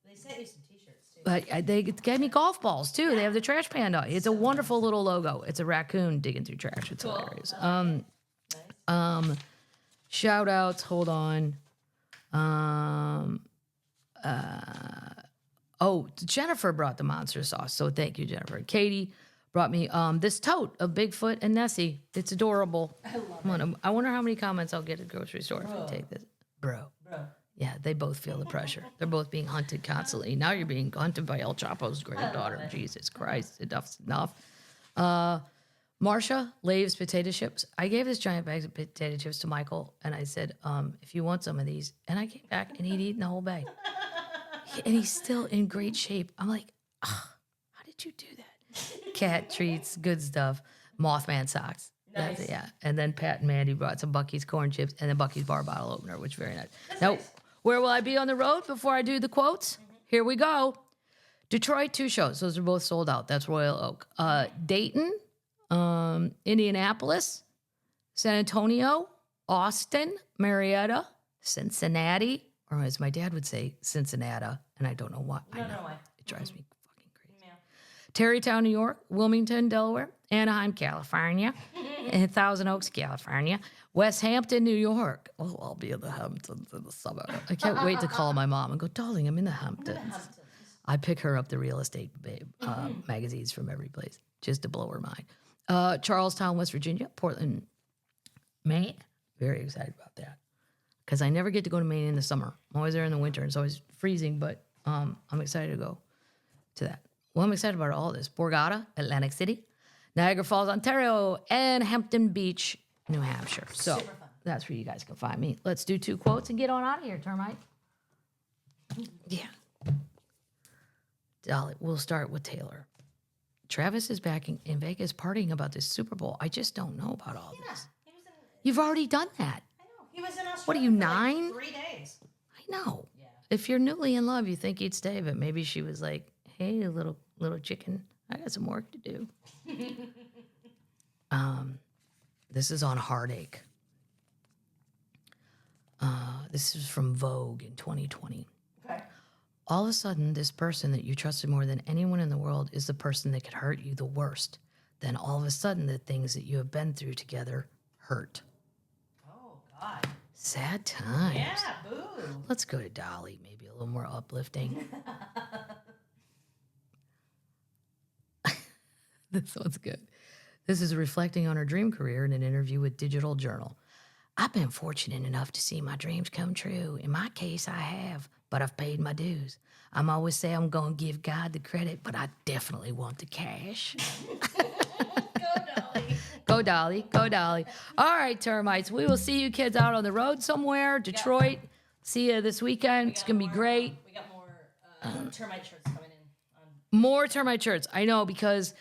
They sent you some t-shirts too. But they gave me golf balls too. They have the Trash Panda. It's a wonderful little logo. It's a raccoon digging through trash. It's hilarious. Nice. Shout outs. Hold on. Jennifer brought the monster sauce. So thank you, Jennifer. Katie brought me this tote of Bigfoot and Nessie. It's adorable. I love it. I wonder how many comments I'll get at the grocery store if I take this. Bro. Yeah, they both feel the pressure. They're both being hunted constantly. Now you're being hunted by El Chapo's granddaughter. Jesus Christ, enough's enough. Marcia, Lay's potato chips. I gave this giant bag of potato chips to Michael, and I said, if you want some of these. And I came back, and he'd eaten the whole bag. And he's still in great shape. I'm like, how did you do that? Cat treats, good stuff. Mothman socks. Nice. Yeah. And then Pat and Mandy brought some Bucky's corn chips and then Bucky's bar bottle opener, which is very nice. Now, nice. where will I be on the road before I do the quotes? Here we go. Detroit, 2 shows. Those are both sold out. That's Royal Oak. Dayton, Indianapolis, San Antonio, Austin, Marietta, Cincinnati, or as my dad would say, Cincinnati, and I don't know why. I know. Why. It drives me fucking crazy. Yeah. Terrytown, New York, Wilmington, Delaware, Anaheim, California, and Thousand Oaks, California, West Hampton, New York. Oh, I'll be in the Hamptons in the summer. I can't wait to call my mom and go, darling, I'm in the Hamptons. I pick her up the real estate magazines from every place just to blow her mind. Charlestown, West Virginia, Portland, Maine. Very excited about that because I never get to go to Maine in the summer. I'm always there in the winter, and it's always freezing, but I'm excited to go to that. Well, I'm excited about all this. Borgata, Atlantic City, Niagara Falls, Ontario, and Hampton Beach, New Hampshire. So that's where you guys can find me. Let's do 2 quotes and get on out of here, Termite. Yeah. Dolly, we'll start with Taylor. Travis is back in Vegas partying about this Super Bowl. I just don't know about all this. He was in, You've already done that. I know. He was in Australia. What are you, for 9? 3 days. I know. Yeah. If you're newly in love, you think he'd stay, but maybe she was like, hey, little chicken, I got some work to do. This is on heartache. This is from Vogue in 2020. Okay. All of a sudden, this person that you trusted more than anyone in the world is the person that could hurt you the worst. Then all of a sudden, the things that you have been through together hurt. Oh, God. Sad times. Yeah, boo. Let's go to Dolly, maybe a little more uplifting. This one's good. This is reflecting on her dream career in an interview with Digital Journal. I've been fortunate enough to see my dreams come true. In my case, I have, but I've paid my dues. I'm always say I'm going to give God the credit, but I definitely want the cash. Go, Dolly. Go, Dolly. Go, Dolly. All right, termites. We will see you kids out on the road somewhere. Detroit. See you this weekend. It's going to be great. We got more termite shirts coming in. More termite shirts. I know because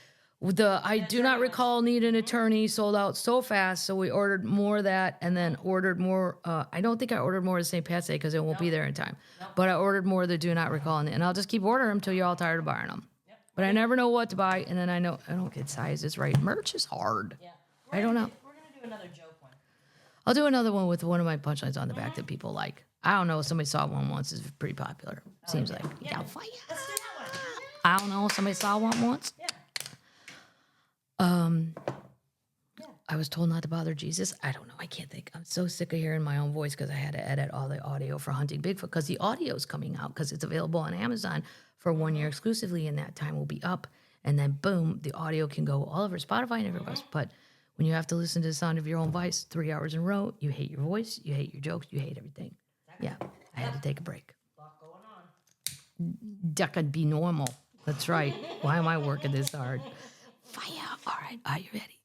I do not recall need an attorney sold out so fast. So we ordered more of that and then ordered more. I don't think I ordered more of the St. Pat's Day because it won't be there in time. But I ordered more of the do not recall. And I'll just keep ordering them until you're all tired of buying them. Yep. But I never know what to buy. And then I know I don't get sizes right. Merch is hard. Yeah. I don't know. We're going to do another joke one. I'll do another one with one of my punchlines on the back that people like. I don't know. Somebody saw one once. It's pretty popular. Seems like. Yeah, fire. Let's do that one. I don't know. Somebody saw one once. Yeah. I was told not to bother Jesus. I don't know. I can't think. I'm so sick of hearing my own voice because I had to edit all the audio for Hunting Bigfoot because the audio is coming out because it's available on Amazon for 1 year exclusively, and that time will be up. And then, boom, the audio can go all over Spotify and everywhere else. But when you have to listen to the sound of your own voice 3 hours in a row, you hate your voice, you hate your jokes, you hate everything. Yeah, I had to take a break. Lot going on. That could be normal. That's right. Why am I working this hard? Fire. All right. Are you ready?